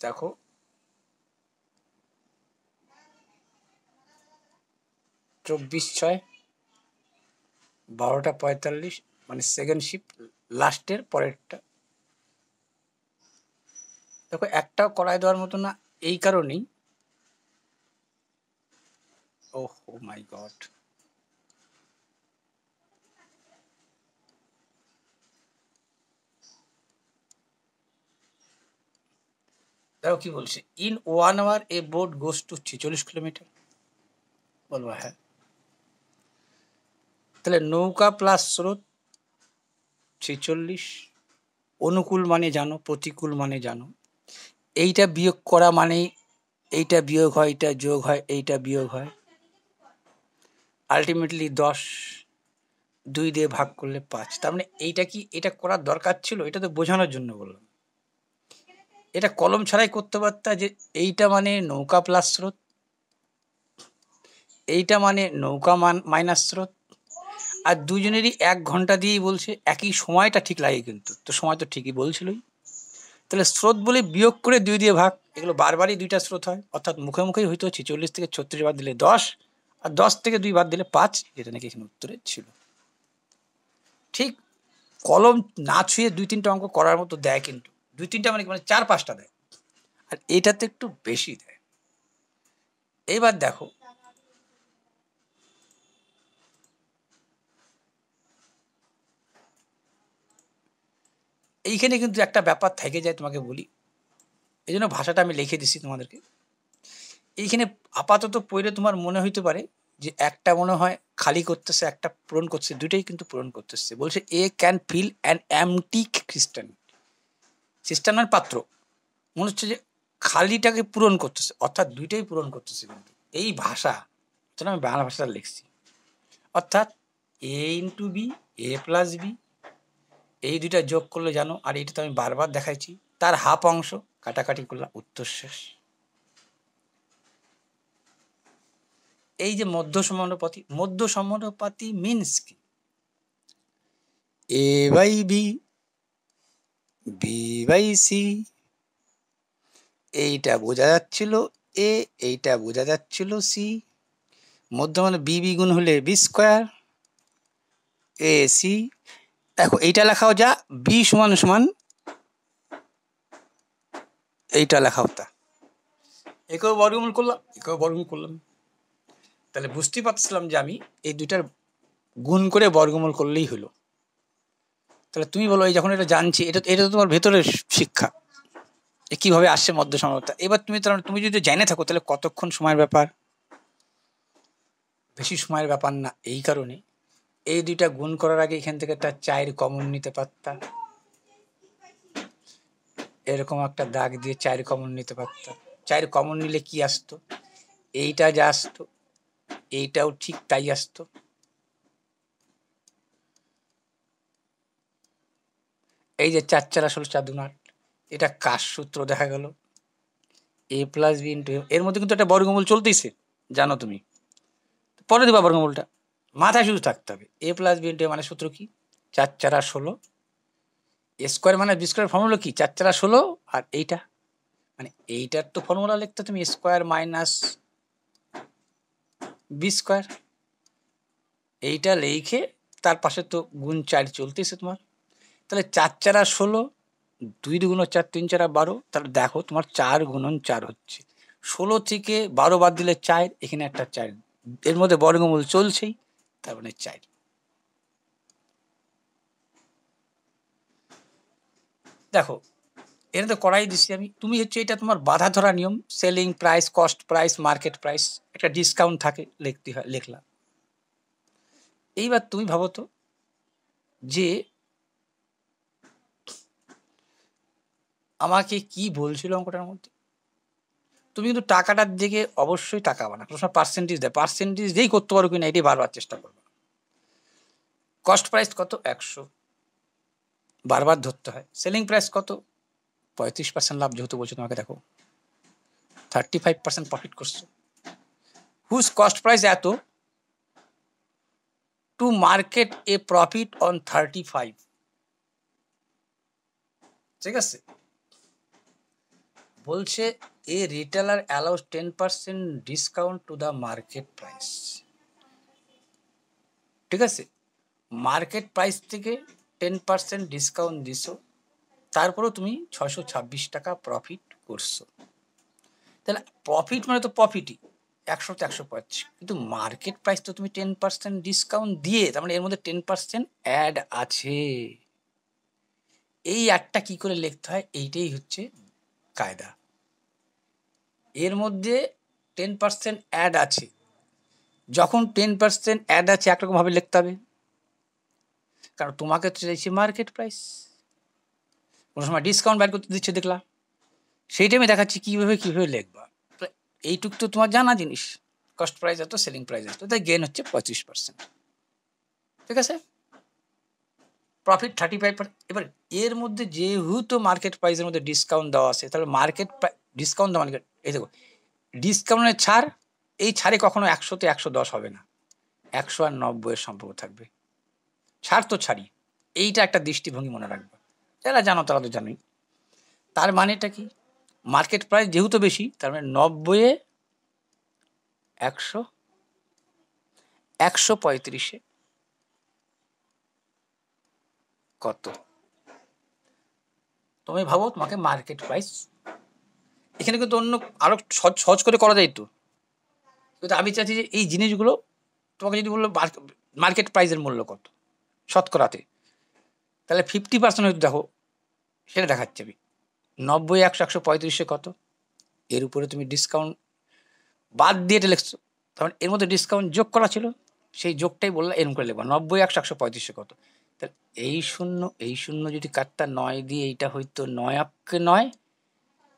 দেখো চব্বিশ ছয় 12টা 45, মানে সেকেন্ড শিফট লাস্টের পরেরটা। দেখো একটাও করায় দেওয়ার মতো না, এই কারণেই। ওহ মাই গড, দেখো কি বলছে, in 1 hour a boat goes to 46 kilometre. বলবো হ্যাঁ, তাহলে নৌকা প্লাস স্রোত 46, অনুকূল মানে জানো, প্রতিকূল মানে জানো, এইটা বিয়োগ করা মানে এইটা বিয়োগ হয়, এইটা যোগ হয়, এইটা বিয়োগ হয়, আলটিমেটলি 10, 2 দিয়ে ভাগ করলে 5। তার মানে এইটা কি, এটা করার দরকার ছিল? এটা তো বোঝানোর জন্য বললাম, এটা কলম ছাড়াই করতে পারতা যে এইটা মানে নৌকা প্লাস স্রোত, এইটা মানে নৌকা মাইনাস স্রোত, আর দুজনেরই 1 ঘন্টা দিয়েই বলছে, একই সময়টা ঠিক লাগে কিন্তু, তো সময় তো ঠিকই বলছিলই। তাহলে স্রোত বলে বিয়োগ করে 2 দিয়ে ভাগ, এগুলো বারবারই 2টা স্রোত হয়, অর্থাৎ মুখে মুখেই হয়তো 46 থেকে 36 বাদ দিলে 10, আর 10 থেকে 2 বাদ দিলে 5, যেটা নাকি এখানে উত্তরে ছিল। ঠিক কলম না ছুঁয়ে 2-3টা অঙ্ক করার মতো দেয়, কিন্তু 2-3টা মানে 4-5টা দেয়, আর এটাতে একটু বেশি দেয়। এইবার দেখো এইখানে কিন্তু একটা ব্যাপার থেকে যায়, তোমাকে বলি, এই জন্য ভাষাটা আমি লিখে দিচ্ছি তোমাদেরকে। এইখানে আপাতত পড়লে তোমার মনে হইতে পারে যে একটা মনে হয় খালি করতেছে, একটা পূরণ করছে, দুইটাই কিন্তু পূরণ করতেছে। বলছে এ ক্যান ফিল অ্যান এমটি খ্রিস্টান, খ্রিস্টান মানে পাত্র, মনে হচ্ছে যে খালিটাকে পূরণ করতেছে, অর্থাৎ দুইটাই পূরণ করতেছে। কিন্তু এই ভাষা, আমি বাংলা ভাষাটা লিখছি, অর্থাৎ এ into B, A plus B, এই দুইটা যোগ করলে জানো, আর এইটা তো আমি বারবার দেখাইছি, তার হাফ অংশ কাটাকাটি করলাম, উত্তর শেষ। এই যে মধ্য সমানুপাতি, মধ্য সমানুপাতি মিনস কি, A by B, B by C, এইটা বোঝা যাচ্ছিল এ, এইটা বোঝা যাচ্ছিল সি, মধ্য মানে বি বি গুণ হলে বি স্কোয়ার, এ সি। দেখো এইটা লেখাও যা, বি সমান সমান এইটা লেখাও তা, একেও বর্গমূল করলাম, একেও বর্গমূল করলাম, তাহলে বুঝতেই পারছিলাম যে আমি এই দুইটার গুণ করে বর্গমূল করলেই হলো। তাহলে তুমি বলো, এই যখন এটা জানছি, এটা এটা তো তোমার ভেতরের শিক্ষা, কিভাবে আসছে মধ্য সমানুপাত। এবার তুমি যদি জেনে থাকো, তাহলে কতক্ষণ সময়ের ব্যাপার, বেশি সময়ের ব্যাপার না। এই কারণে এই দুইটা গুণ করার আগে এখান থেকে একটা 4 কমন নিতে পারতাম, এরকম একটা দাগ দিয়ে 4 কমন নিতে পারতাম। 4 কমন নিলে কি আসতো, এইটা যা আসতো এইটাও ঠিক তাই আসতো। এই যে 4 4 16 4 2 8, এটা কার সূত্র দেখা গেল, এ প্লাস বি ইন্টু, এর মধ্যে কিন্তু একটা বর্গমূল চলতেইছে, জানো তুমি, পরে দিবা বর্গমূলটা, মাথায় শুধু থাকতে হবে। এ প্লাস বি ইন্টু মানে সূত্র কি, 4 4 16, এ স্কোয়ার মানে বি স্কোয়ার ফর্মুলা কি, 4 4 16, আর এইটা মানে এইটার তো ফর্মুলা লিখতে তুমি স্কোয়ার মাইনাস বি স্কোয়ার, এইটা লিখে তার পাশে তো গুণ 4 চলতেছে তোমার। তাহলে 4 4 16, 2 2 4, 3 4 12, তাহলে দেখো তোমার 4 গুণন 4 হচ্ছে, 16 থেকে 12 বাদ দিলে 4, এখানে একটা 4, এর মধ্যে বর্গমূল চলছেই, তার মানে 4। দেখো এটা তো করাই দিচ্ছি আমি, তুমি হচ্ছে এটা তোমার বাধা ধরা নিয়ম, selling price, cost price, market price, একটা ডিসকাউন্ট থাকে, লিখতে হয়, লিখলাম। এইবার তুমি ভাবো তো যে আমাকে কি বলছিল অঙ্কটার মধ্যে, তুমি কিন্তু টাকাটার দিকে অবশ্যই তাকাবা না, প্রশ্ন পার্সেন্টেজ দেয়, পার্সেন্টেজ দিয়েই করতে পারো কিনা এটাই বারবার চেষ্টা করবে। কস্ট প্রাইস কত, 100, বারবার ধরতে হয়। সেলিং প্রাইস কত, 35% লাভ যেহেতু বলছো তোমাকে, দেখো 35% প্রফিট করছো, হুজ কস্ট প্রাইস এত, to market a profit on 35, ঠিক আছে। বলছে a retailer allows 10% discount to the market price. ঠিক আছে, মার্কেট প্রাইস থেকে 10% ডিসকাউন্ট দিছো, তারপরেও তুমি 626 টাকা প্রফিট করছো। তাহলে প্রফিট মানে তো প্রফিটই, 100 তো 100 পাচ্ছি, কিন্তু মার্কেট প্রাইস তো তুমি 10% ডিসকাউন্ট দিয়ে, তার মানে এর মধ্যে 10% অ্যাড আছে। এই অ্যাডটা কি করে লিখতে হয়, এইটাই হচ্ছে কায়দা। এর মধ্যে 10% অ্যাড আছে, যখন 10% অ্যাড আছে একরকমভাবে লিখতে হবে, কারণ তোমাকে তো চাইছি মার্কেট প্রাইস, কোনো সময় ডিসকাউন্ট বাইর করতে দিচ্ছে দেখলাম, সেইটা আমি দেখাচ্ছি কীভাবে লিখবা। এইটুক তো তোমার জানা জিনিস, কস্ট প্রাইস এত, সেলিং প্রাইস এত, তাই গেন হচ্ছে 25%। ঠিক আছে, প্রফিট 35%। এবার এর মধ্যে যেহেতু মার্কেট প্রাইসের মধ্যে ডিসকাউন্ট দেওয়া আছে, তাহলে মার্কেট ডিসকাউন্ট দেওয়া মানে এই দেখো, ডিসকাউন্টের ছাড়, এই ছাড়ে কখনো 100-তে 110 হবে না, 100 আর 90-এর সম্পর্ক থাকবে। ছাড় তো ছাড়ি, এইটা একটা দৃষ্টিভঙ্গি মনে রাখবে, যারা জানো তারা তো জানোই। তার মানেটা কি, মার্কেট প্রাইস যেহেতু বেশি, তার মানে 90-এ 100, 135-এ কত? তুমি ভাবো তোমাকে মার্কেট প্রাইস, এখানে কিন্তু অন্য আরো সহজ করে করা যায় তো, কিন্তু আমি চাইছি যে এই জিনিসগুলো তোমাকে যদি বললো মার্কেট প্রাইসের মূল্য কত শতকরাতে, তাহলে 50% হয়তো দেখো, সেটা দেখাচ্ছে আমি 90, 100, 135-এ কত, এর উপরে তুমি ডিসকাউন্ট বাদ দিয়ে এটা লিখছো, তখন এর মধ্যে ডিসকাউন্ট যোগ করা ছিল, সেই যোগটাই বললাম এরকম করে লিখবো, 90, 100, 135-এ কত। তাহলে এই শূন্য যদি কাটতা 9 দিয়ে, এইটা হয়তো 9 অক্ষে 9,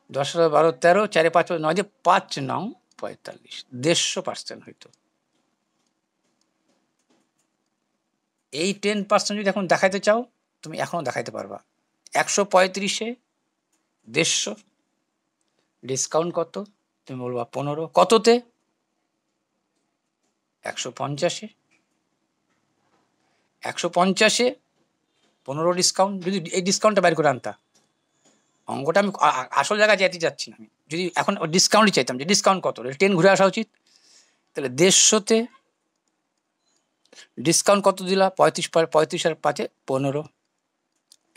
10, 12, 13, 4, 5, 9 দিয়ে 5, 9, 45, 150% হইতো। এই 10% যদি এখন দেখাইতে চাও, তুমি এখনো দেখাইতে পারবা। 135-এ 150, ডিসকাউন্ট কত, তুমি বলবা 15, কততে, 150-এ, 150-এ 15 ডিসকাউন্ট। যদি এই ডিসকাউন্টটা বাইর করে আনতা, অঙ্কটা আমি আসল জায়গায় যেতে যাচ্ছি না, আমি যদি এখন ডিসকাউন্টই চাইতাম, যে ডিসকাউন্ট কত, 10 ঘুরে আসা উচিত, তাহলে 150-তে ডিসকাউন্ট কত দিলা, 35 আর 5-এ 15,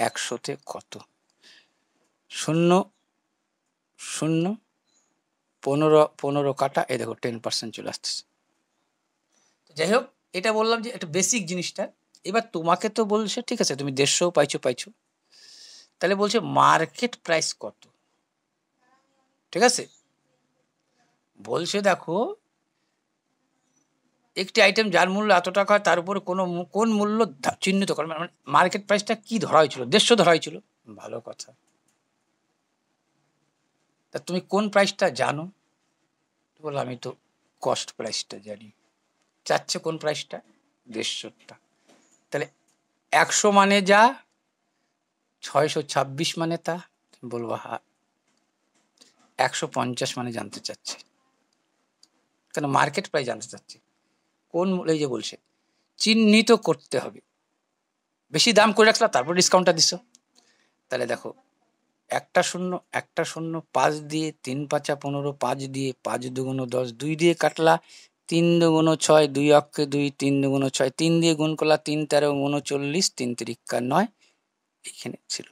100-তে কত, 0, 0, 15 কাটা, এই দেখো 10% চলে আসতেছে। যাই হোক, এটা বললাম যে একটা বেসিক জিনিসটা। এবার তোমাকে তো বলছে ঠিক আছে তুমি 150 পাইছো, তাহলে বলছে মার্কেট প্রাইস কত। ঠিক আছে, বলছে দেখো একটি আইটেম যার মূল্য এত টাকা হয়, তার উপরে কোন মূল্য চিহ্নিত করে, মানে মার্কেট প্রাইসটা কি ধরা হয়েছিল, 150 ধরা হয়েছিল। ভালো কথা, তা তুমি কোন প্রাইসটা জানো? বলো আমি তো কস্ট প্রাইসটা জানি। চাচ্ছে কোন প্রাইসটা, 150টা। তাহলে 100 মানে যা, 626 মানে তা, তুমি বলবো হ্যাঁ। 150 মানে জানতে চাচ্ছে, কেন মার্কেট প্রাইস জানতে চাচ্ছে, কোন এই যে বলছে চিহ্নিত করতে হবে, বেশি দাম করে রাখলা তারপর ডিসকাউন্টটা দিছো। তাহলে দেখো, একটা শূন্য 5 দিয়ে, 3 5 15, 5 দিয়ে, 5 দুগুণ 10, 2 দিয়ে কাটলা, 3 দুগুণ 6, 2 অক্ষে 2, 3 দুগুণ 6, 3 দিয়ে গুণ করলা, 3 13 39, 3 তিরিকা 9, এখানে ছিল।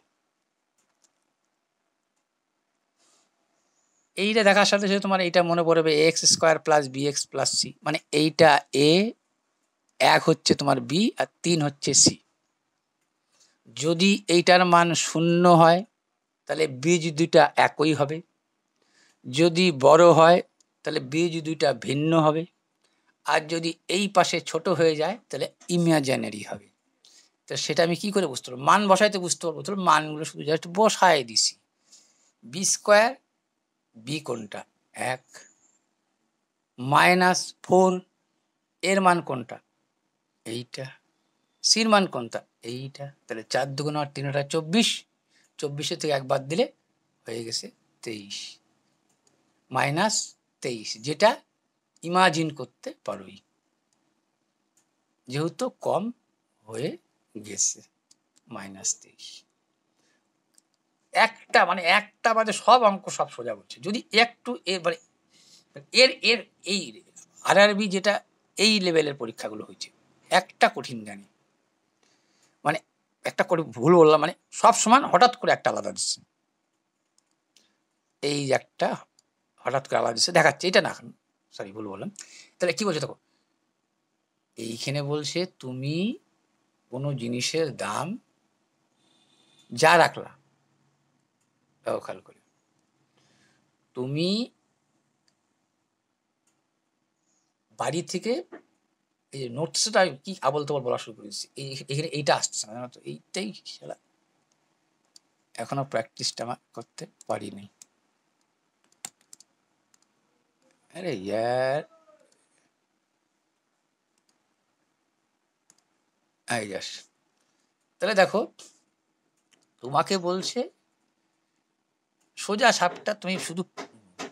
এইটা দেখার সাথে সাথে তোমার এইটা মনে পড়বে, ax² + bx + c, মানে এইটা a, 1 হচ্ছে তোমার b, আর 3 হচ্ছে c। যদি এইটার মান 0 হয়, তাহলে বীজ দুইটা একই হবে, যদি বড় হয় তাহলে বীজ দুইটা ভিন্ন হবে, আর যদি এই পাশে ছোট হয়ে যায় তাহলে ইমাজিনারি হবে। তো সেটা আমি কি করে বুঝতে পারবো, মান বসাইতে বুঝতে পারবো, তাহলে মানগুলো শুধু জাস্ট বসাই দিছি। b², বি কোনটা 1, -4 এর মান কোনটা, এইটা, সির মান কোনটা, এইটা, তাহলে 4 দুগুণ 8, 3 24, 24 থেকে 1 বাদ দিলে হয়ে গেছে 23, -23, যেটা ইমাজিন করতে পারোই, যেহেতু কম হয়ে গেছে, -23। একটা মানে একটা বাদে সব অঙ্ক সব সোজা বলছে। যদি একটু এর মানে এর এর এই আরআরবি যেটা এই লেভেলের পরীক্ষাগুলো হয়েছে, একটা কঠিন জ্ঞানী মানে একটা করে ভুল বললাম মানে সব সমান, হঠাৎ করে একটা আলাদা দিচ্ছে, এই একটা হঠাৎ করে আলাদা দিচ্ছে দেখাচ্ছে, এটা না, সরি ভুল বললাম। তাহলে কি বলছে দেখো, এইখানে বলছে তুমি কোনো জিনিসের দাম যা রাখলা, খেয়াল করে তুমি বাড়ি থেকে এই যে নোটসটা কি আবল তাবল বলা শুরু করেছি, এখানে এইটা আসছে না, জানো তো, এইটাই খেলা এখনো প্র্যাকটিসটা আমার করতে পারিনি। আরে ইয়ার, এই যাস, তাহলে দেখো তোমাকে বলছে সোজা সাপটা তুমি শুধু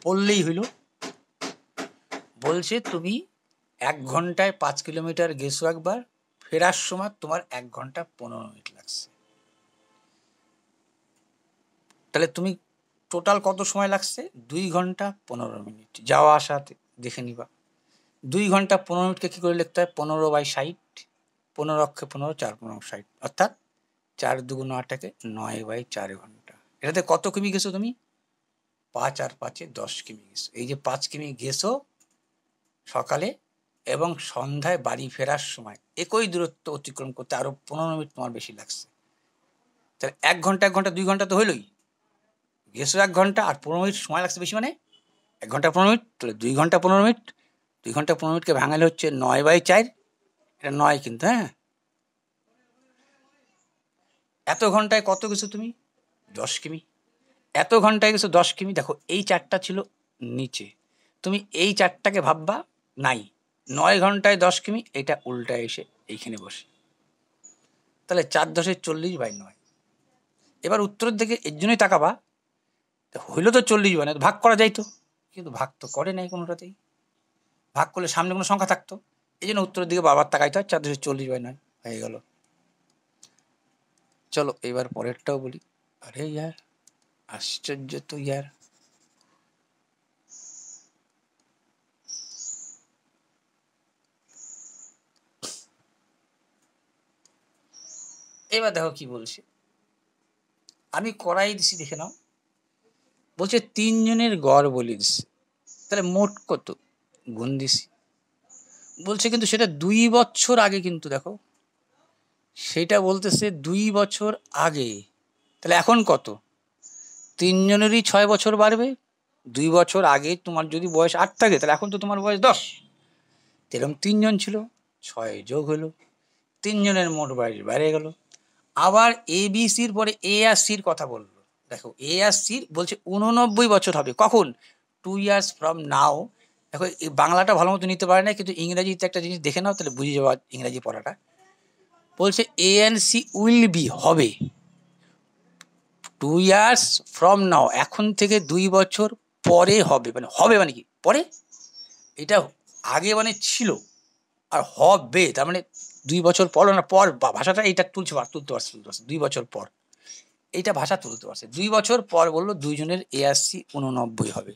পড়লেই হইল। বলছে তুমি 1 ঘন্টায় 5 কিলোমিটার গেছো একবার, ফেরার সময় তোমার 1 ঘন্টা 15 মিনিট লাগছে। তাহলে তুমি টোটাল কত সময় লাগছে? 2 ঘন্টা 15 মিনিট যাওয়া আসাতে, দেখে নিবা। 2 ঘন্টা 15 মিনিটকে কী করে লিখতে হয়? 15/60, 15 অক্ষে 15, 4 15 60, অর্থাৎ 4 2 8 9/4 ঘন্টা। এটাতে কত কিমি গেছো তুমি? 5 আর 5 10 কিমি গেছো। এই যে 5 কিমি গেছো সকালে এবং সন্ধ্যায় বাড়ি ফেরার সময়, একই দূরত্ব অতিক্রম করতে আরো 15 মিনিট তোমার বেশি লাগছে। তাহলে 1 ঘন্টা 1 ঘন্টা 2 ঘন্টা তো হইলই, গেছো 1 ঘন্টা আর 15 মিনিট সময় লাগছে বেশি, মানে 1 ঘন্টা 15 মিনিট, তাহলে 2 ঘন্টা 15 মিনিট। 2 ঘন্টা 15 মিনিটকে ভাঙালে হচ্ছে 9/4, এটা 9 কিন্তু, হ্যাঁ। এত ঘন্টায় কত গেছো তুমি? 10 কিমি। এত ঘন্টায় গেছো 10 কিমি। দেখো এই চারটা ছিল নিচে, তুমি এই চারটাকে ভাববা নাই, 9 ঘন্টায় 10 কিমি, এটা উল্টায় এসে এইখানে বসে, তাহলে 4 10 40/9। এবার উত্তরের দিকে এর জন্যই তাকাবা, হইল তো 40, মানে ভাগ করা যাইতো, কিন্তু ভাগ তো করে নাই কোনোটাতেই। ভাগ করলে সামনে কোনো সংখ্যা থাকতো, এই জন্য উত্তরের দিকে বারবার তাকাইতে হয়। 4 10 40/9 হয়ে গেল। চলো এবার পরেরটাও বলি। আরে ইয়ার আশ্চর্য তো ইয়ার, এবার দেখো কি বলছে, আমি করাই দিছি, দেখে নাও। বলছে 3 জনের গড় বলি দিছে, তাহলে মোট কত গুণ দিছি। বলছে কিন্তু সেটা 2 বছর আগে, কিন্তু দেখো সেটা বলতেছে 2 বছর আগে, তাহলে এখন কত? 3 জনেরই 6 বছর বাড়বে। 2 বছর আগে তোমার যদি বয়স 8 থাকে, তাহলে এখন তো তোমার বয়স 10। এরকম 3 জন ছিল, 6 যোগ হলো, 3 জনের মোট বয়স বেড়ে গেল। আবার এ বি সির পরে এ আর সির কথা বললো। দেখো এ আর সির বলছে 89 বছর হবে কখন? 2 years from now। দেখো এই বাংলাটা ভালো মতো নিতে পারে না, কিন্তু ইংরেজিতে একটা জিনিস দেখে নাও, তাহলে বুঝে যাওয়া ইংরেজি পড়াটা। বলছে A N C will be হবে 2 years from now, এখন থেকে 2 বছর পরে হবে। মানে হবে মানে কি পরে, এটা আগে মানে ছিল, আর হবে তার মানে 2 বছর পর, না পর, ভাষাটা এইটা তুলতে পারছে 2 বছর পর, এইটা ভাষা তুলতে পারছে। 2 বছর পর বললো 2 জনের এআরসি 89 হবে।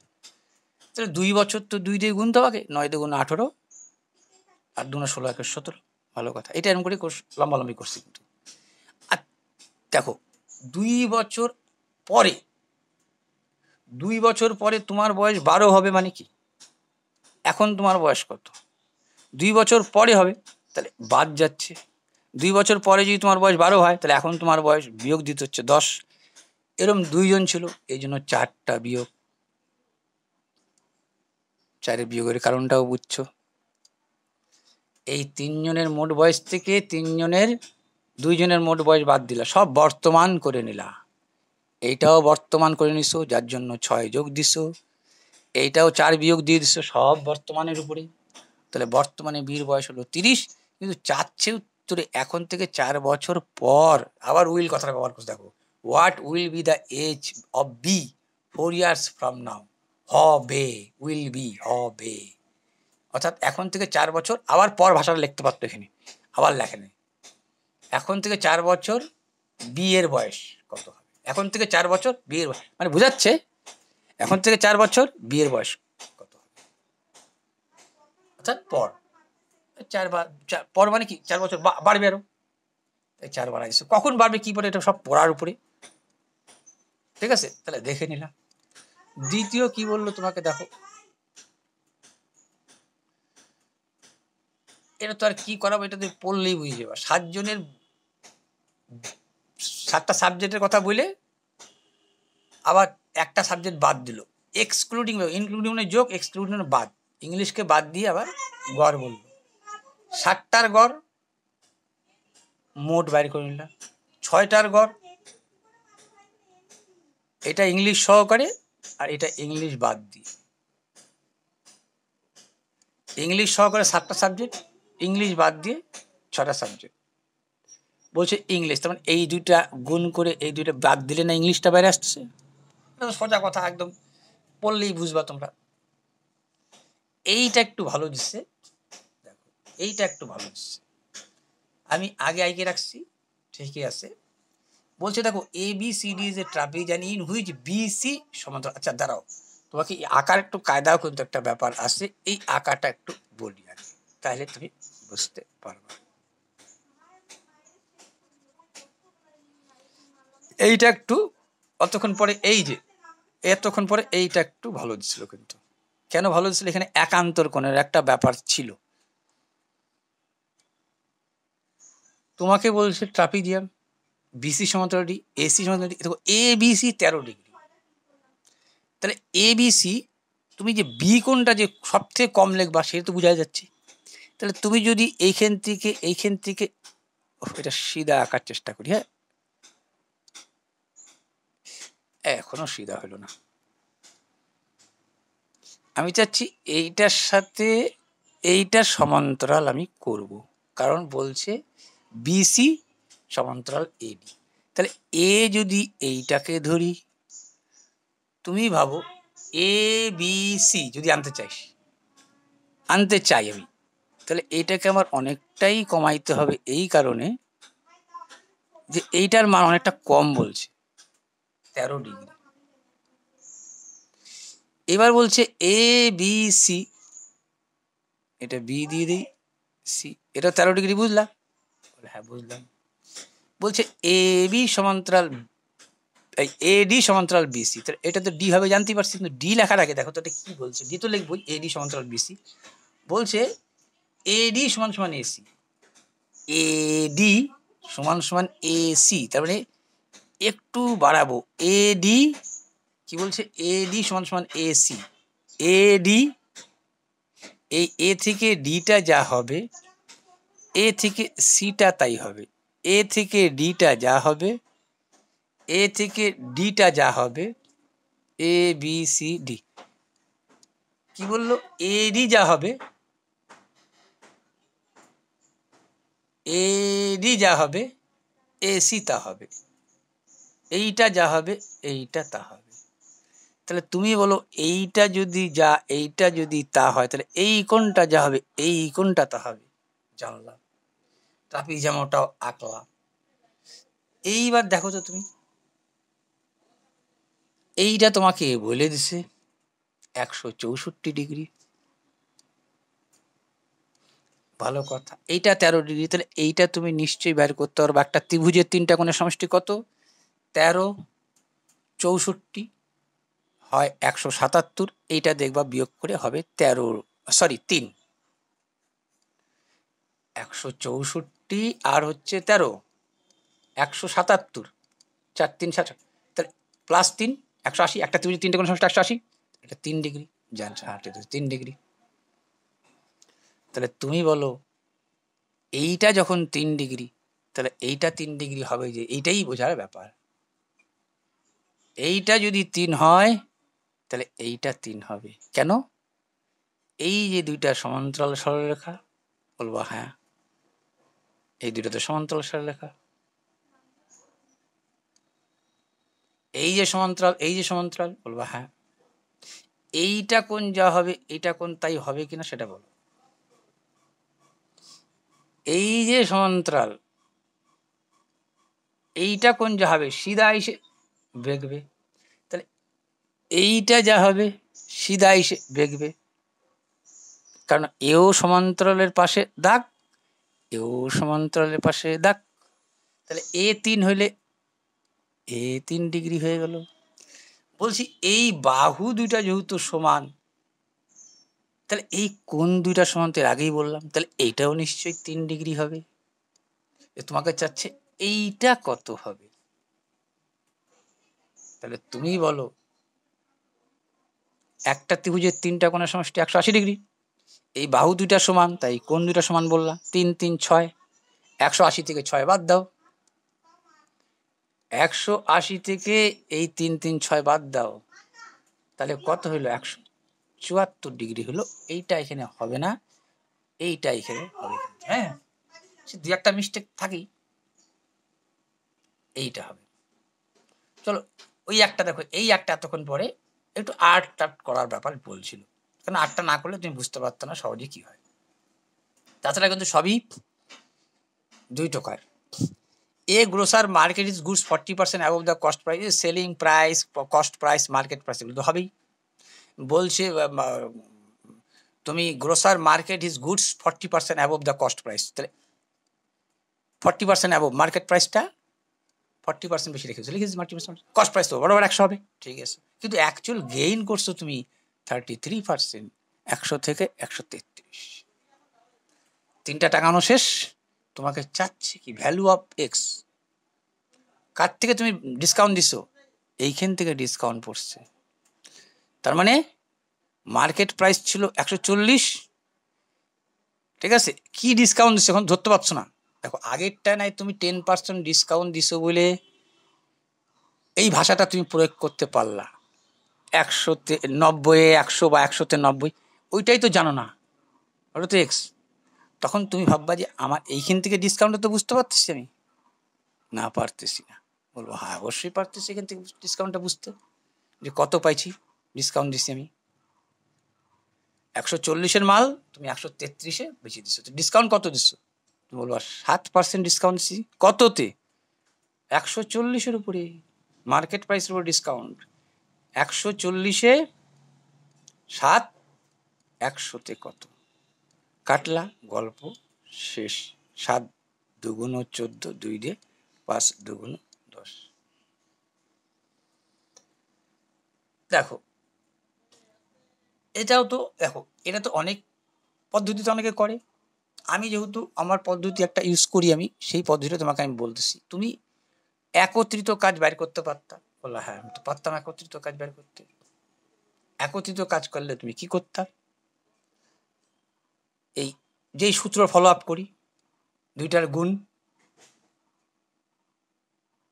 তাহলে 2 বছর তো 2 দিয়ে গুনতে হবে, 9 2 18, আর 2 16 1 17। ভালো কথা, এটা এরকম করে লম্বালম্বি করছি কিন্তু। আর দেখো 2 বছর পরে, 2 বছর পরে তোমার বয়স 12 হবে মানে কি, এখন তোমার বয়স কত? 2 বছর পরে হবে, তাহলে বাদ যাচ্ছে। 2 বছর পরে যদি তোমার বয়স 12 হয়, তাহলে এখন তোমার বয়স বিয়োগ দিতে হচ্ছে 10। এরকম 2 জন ছিল, এই জন্য 4টা বিয়োগ। 4 বিয়োগের কারণটাও বুঝছো। এই 3 জনের মোট বয়স থেকে 3 জনের 2 জনের মোট বয়স বাদ দিলা, সব বর্তমান করে নিলা। এইটাও বর্তমান করে নিছো, যার জন্য 6 যোগ দিছো। এইটাও 4 বিয়োগ দিয়ে দিছো, সব বর্তমানের উপরে। তাহলে বর্তমানে বীর বয়স হলো 30। কিন্তু চাচ্ছে উত্তরে এখন থেকে 4 বছর পর, আবার উইল কথাটা ব্যবহার করছে। দেখো what will be the age of B 4 years from now, হবে, উইল বি হবে, অর্থাৎ এখন থেকে 4 বছর, আবার পর ভাষাটা লিখতে পারতো এখানে, আবার লেখে নেই। এখন থেকে 4 বছর বি এর বয়স কত হবে, এখন থেকে 4 বছর বিয়ের বয়স, মানে বোঝাচ্ছে এখন থেকে 4 বছর বিয়ের বয়স কত হবে, অর্থাৎ পর 4 পর মানে কি 4 বছর বাড়বে আরো, 4 বাড়াইছে, কখন বাড়বে কি পরে এটা সব পড়ার উপরে। ঠিক আছে, তাহলে দেখে নিলাম। দ্বিতীয় কি বললো তোমাকে, দেখো এটা তো আর কি করাবো, এটা তুমি পড়লেই বুঝে যাবা। 7 জনের 7টা সাবজেক্টের কথা বলে আবার একটা সাবজেক্ট বাদ দিল, এক্সক্লুডিং, ইনক্লুডিং মানে যোগ, এক্সক্লুডিং মানে বাদ, ইংলিশকে বাদ দিয়ে আবার গড় বলল। 7টার গড় মোট বাইর করে নিলাম, 6টার গড় এটা ইংলিশ সহকারে আর এটা ইংলিশ বাদ দিয়ে, ইংলিশ সহকারে 7টা সাবজেক্ট, ইংলিশ বাদ দিয়ে 6টা সাবজেক্ট। বলছে ইংলিশ, তার মানে এই দুইটা গুণ করে এই দুইটা বাদ দিলে না ইংলিশটা বাইরে আসছে। সোজা কথা, একদম পড়লেই বুঝবা তোমরা। এইটা একটু ভালো দিচ্ছে, দেখো এইটা একটু ভালো দিচ্ছে, আমি আগে আইকে রাখছি, ঠিকই আছে। বলছে দেখো A B C D is a trapezium in which B C সমান্তরাল। আচ্ছা দাঁড়াও, তোমাকে এই আঁকার একটু কায়দাও কিন্তু একটা ব্যাপার আছে, এই আঁকাটা একটু বলি আগে, তাহলে তুমি বুঝতে পারবে। এইটা একটু অতক্ষণ পরে, এই যে এতক্ষণ পরে এইটা একটু ভালো দিচ্ছিল, কিন্তু কেন ভালো দিচ্ছিল, এখানে একান্তর কোণের একটা ব্যাপার ছিল। তোমাকে বলছে ট্রাপিজিয়াম, বিসি সমান্তরাল ডি, এসি সমান্তরাল ডি, দেখো এ বি সি 13 ডিগ্রি, তাহলে এ বি সি, তুমি যে বি কোণটা যে সবথেকে কম লিখবা সেটা তো বোঝা যাচ্ছে। তাহলে তুমি যদি এইখান থেকে এটা সিধা আঁকার চেষ্টা করি, হ্যাঁ এখনো সিধা হলো না, আমি চাচ্ছি এইটার সাথে এইটার সমান্তরাল আমি করব, কারণ বলছে বিসি সমান্তরাল এডি। তাহলে এ যদি এইটাকে ধরি, তুমি ভাবো এ বি সি যদি আনতে চাই আমি, তাহলে এইটাকে আমার অনেকটাই কমাইতে হবে, এই কারণে যে এইটার মান অনেকটা কম বলছে, 13 ডিগ্রি। এবার বলছে এ বি সি, এটা বি দিয়ে দিই, সি, এটা 13 ডিগ্রি, বুঝলাম? হ্যাঁ বুঝলাম। বলছে এ বি সমান্তরাল এডি সমান্তরাল বিসি, তাহলে এটা তো ডি হবে জানতে পারছি, কিন্তু ডি লেখার আগে দেখো তো এটা কি বলছে, ডি তো লিখবই, এডি সমান্তরাল বিসি। বলছে এডি সমান সমান এসি, এডি সমান সমান এসি, তার মানে একটু বাড়াবো, এডি কি বলছে, এডি সমান সমান এসি, এডি এই এ থেকে ডিটা যা হবে, এ থেকে সিটা তাই হবে, এ থেকে ডিটা যা হবে, এ থেকে ডিটা যা হবে, এ বি সি ডি, কি বললো, এডি যা হবে, এডি যা হবে এসি তা হবে, এইটা যা হবে এইটা তা হবে। তাহলে তুমি বলো এইটা যদি যা এইটা যদি তা হয়, তাহলে এই কোণটা যা হবে এই কোণটা তা হবে, জানলাম, ট্রাপিজিয়ামটাও আঁকলাম। এইবার দেখো তো তুমি, এইটা তোমাকে বলে দিছে 164 ডিগ্রি, ভালো কথা। এইটা 13 ডিগ্রি, তাহলে এইটা তুমি নিশ্চয়ই বের করতে পারবে, একটা ত্রিভুজের 3টা কোণের সমষ্টি কত, 13 64 হয় 177, এইটা দেখবা বিয়োগ করে হবে 13, সরি 3, 164 আর হচ্ছে 13, 177, 4 3 7, তাহলে প্লাস 3, 180, একটা ত্রিভুজের 3টে কোণ সমষ্টি 180, এটা 3 ডিগ্রি, জানছে, হ্যাঁ 3 ডিগ্রি। তাহলে তুমি বলো এইটা যখন 3 ডিগ্রি, তাহলে এইটা 3 ডিগ্রি হবে, যে এইটাই বোঝার ব্যাপার। এইটা যদি 3 হয় তাহলে এইটা 3 হবে, কেন, এই যে দুইটা সমান্তরাল সরলরেখা, বলবো হ্যাঁ এই দুইটা তো সমান্তরাল সরলরেখা, এই যে সমান্তরাল এই যে সমান্তরাল, বলবো হ্যাঁ। এইটা কোণ যা হবে এইটা কোণ তাই হবে কিনা সেটা বলো। এই যে সমান্তরাল এইটা কোণ যা হবে সিধা এসে বেঁকবে। তাহলে এইটা যা হবে সিধা এসে বেঁকবে, কারণ এও সমান্তরালের পাশে দাগ, এও সমান্তরালের পাশে দাগ। তাহলে A3 হইলে A3 ডিগ্রি হয়ে গেল। বলছি এই বাহু দুইটা যেহেতু সমান, তাহলে এই কোণ দুইটা সমান তো এর আগেই বললাম, তাহলে এইটাও নিশ্চয়ই 3 ডিগ্রি হবে। তোমাকে চাচ্ছে এইটা কত হবে, তাহলে তুমি বলো একটা ত্রিভুজের 3টা কোণের সমষ্টি 180 ডিগ্রি। এই বাহু দুইটা সমান, তাই কোণ দুইটা সমান বললাম, 3 3 6। 180 থেকে 6 বাদ দাও, 180 থেকে এই 3 3 6 বাদ দাও, তাহলে কত হইলো? 174 ডিগ্রি হলো। এইটা এখানে হবে না, এইটা এখানে হবে। হ্যাঁ, সে দু একটা মিস্টেক থাকেই, এইটা হবে। চলো ওই একটা দেখো, এই একটা এতক্ষণ পরে একটু আর্ট টার্ট করার ব্যাপার বলছিল, কারণ আর্টটা না করলে তুমি বুঝতে পারতো না সহজে কি হয়। তাছাড়া কিন্তু সবই 2 টাকার। A grocer market is goods 40% above the cost price, is selling price, cost price, market price, এগুলো তো হবেই। বলছে তুমি grosser market is goods 40% above the cost price, তাহলে 40% অ্যাবভ মার্কেট প্রাইসটা 40% বেশি রেখেছো, লিখেছি কস্ট প্রাইস তো বরাবর 100 হবে, ঠিক আছে। কিন্তু অ্যাকচুয়াল গেইন করছো তুমি 33%, 100 থেকে 133। 3টা টাকানো শেষ, তোমাকে চাচ্ছে কি ভ্যালু অফ এক্স। কার থেকে তুমি ডিসকাউন্ট দিছো? এইখান থেকে ডিসকাউন্ট পড়ছে, তার মানে মার্কেট প্রাইস ছিল 140, ঠিক আছে। কি ডিসকাউন্ট দিচ্ছে এখন ধরতে পারছো না। দেখো আগেরটা নাই তুমি 10% ডিসকাউন্ট দিছো বলে এই ভাষাটা তুমি প্রয়োগ করতে পারলা, 100-তে 90, 100 বা 100-তে 90, ওইটাই তো জানো না, ওটা তো এক্স। তখন তুমি ভাববা যে আমার এইখান থেকে ডিসকাউন্টটা তো বুঝতে পারতেছি আমি, না পারতেছি না। বলবো হ্যাঁ অবশ্যই পারতেছি এখান থেকে ডিসকাউন্টটা বুঝতে, যে কত পাইছি ডিসকাউন্ট দিচ্ছি আমি। 140-এর মাল তুমি 133-এ বেশি দিচ্ছ, তো ডিসকাউন্ট কত দিচ্ছ? তুমি বলবো 7% ডিসকাউন্ট দিচ্ছি। কততে? 140-এর উপরে, মার্কেট প্রাইসের উপর ডিসকাউন্ট। 140-এ 7, 100-তে কত? কাটলা, গল্প শেষ। 7 দুগুণ 14, 2 দিয়ে 5 দুগুণ 10। দেখো এটাও তো দেখো, এটা তো অনেক পদ্ধতিতে অনেকে করে, আমি যেহেতু আমার পদ্ধতি একটা ইউজ করি, আমি সেই পদ্ধতিটা তোমাকে আমি বলতেছি। তুমি একত্রিত কাজ বের করতে পারতা? বললা হ্যাঁ আমি তো পারতাম একত্রিত কাজ বের করতে। একত্রিত কাজ করলে তুমি কি করতা? এই যেই সূত্র ফলো আপ করি, দুইটার গুণ,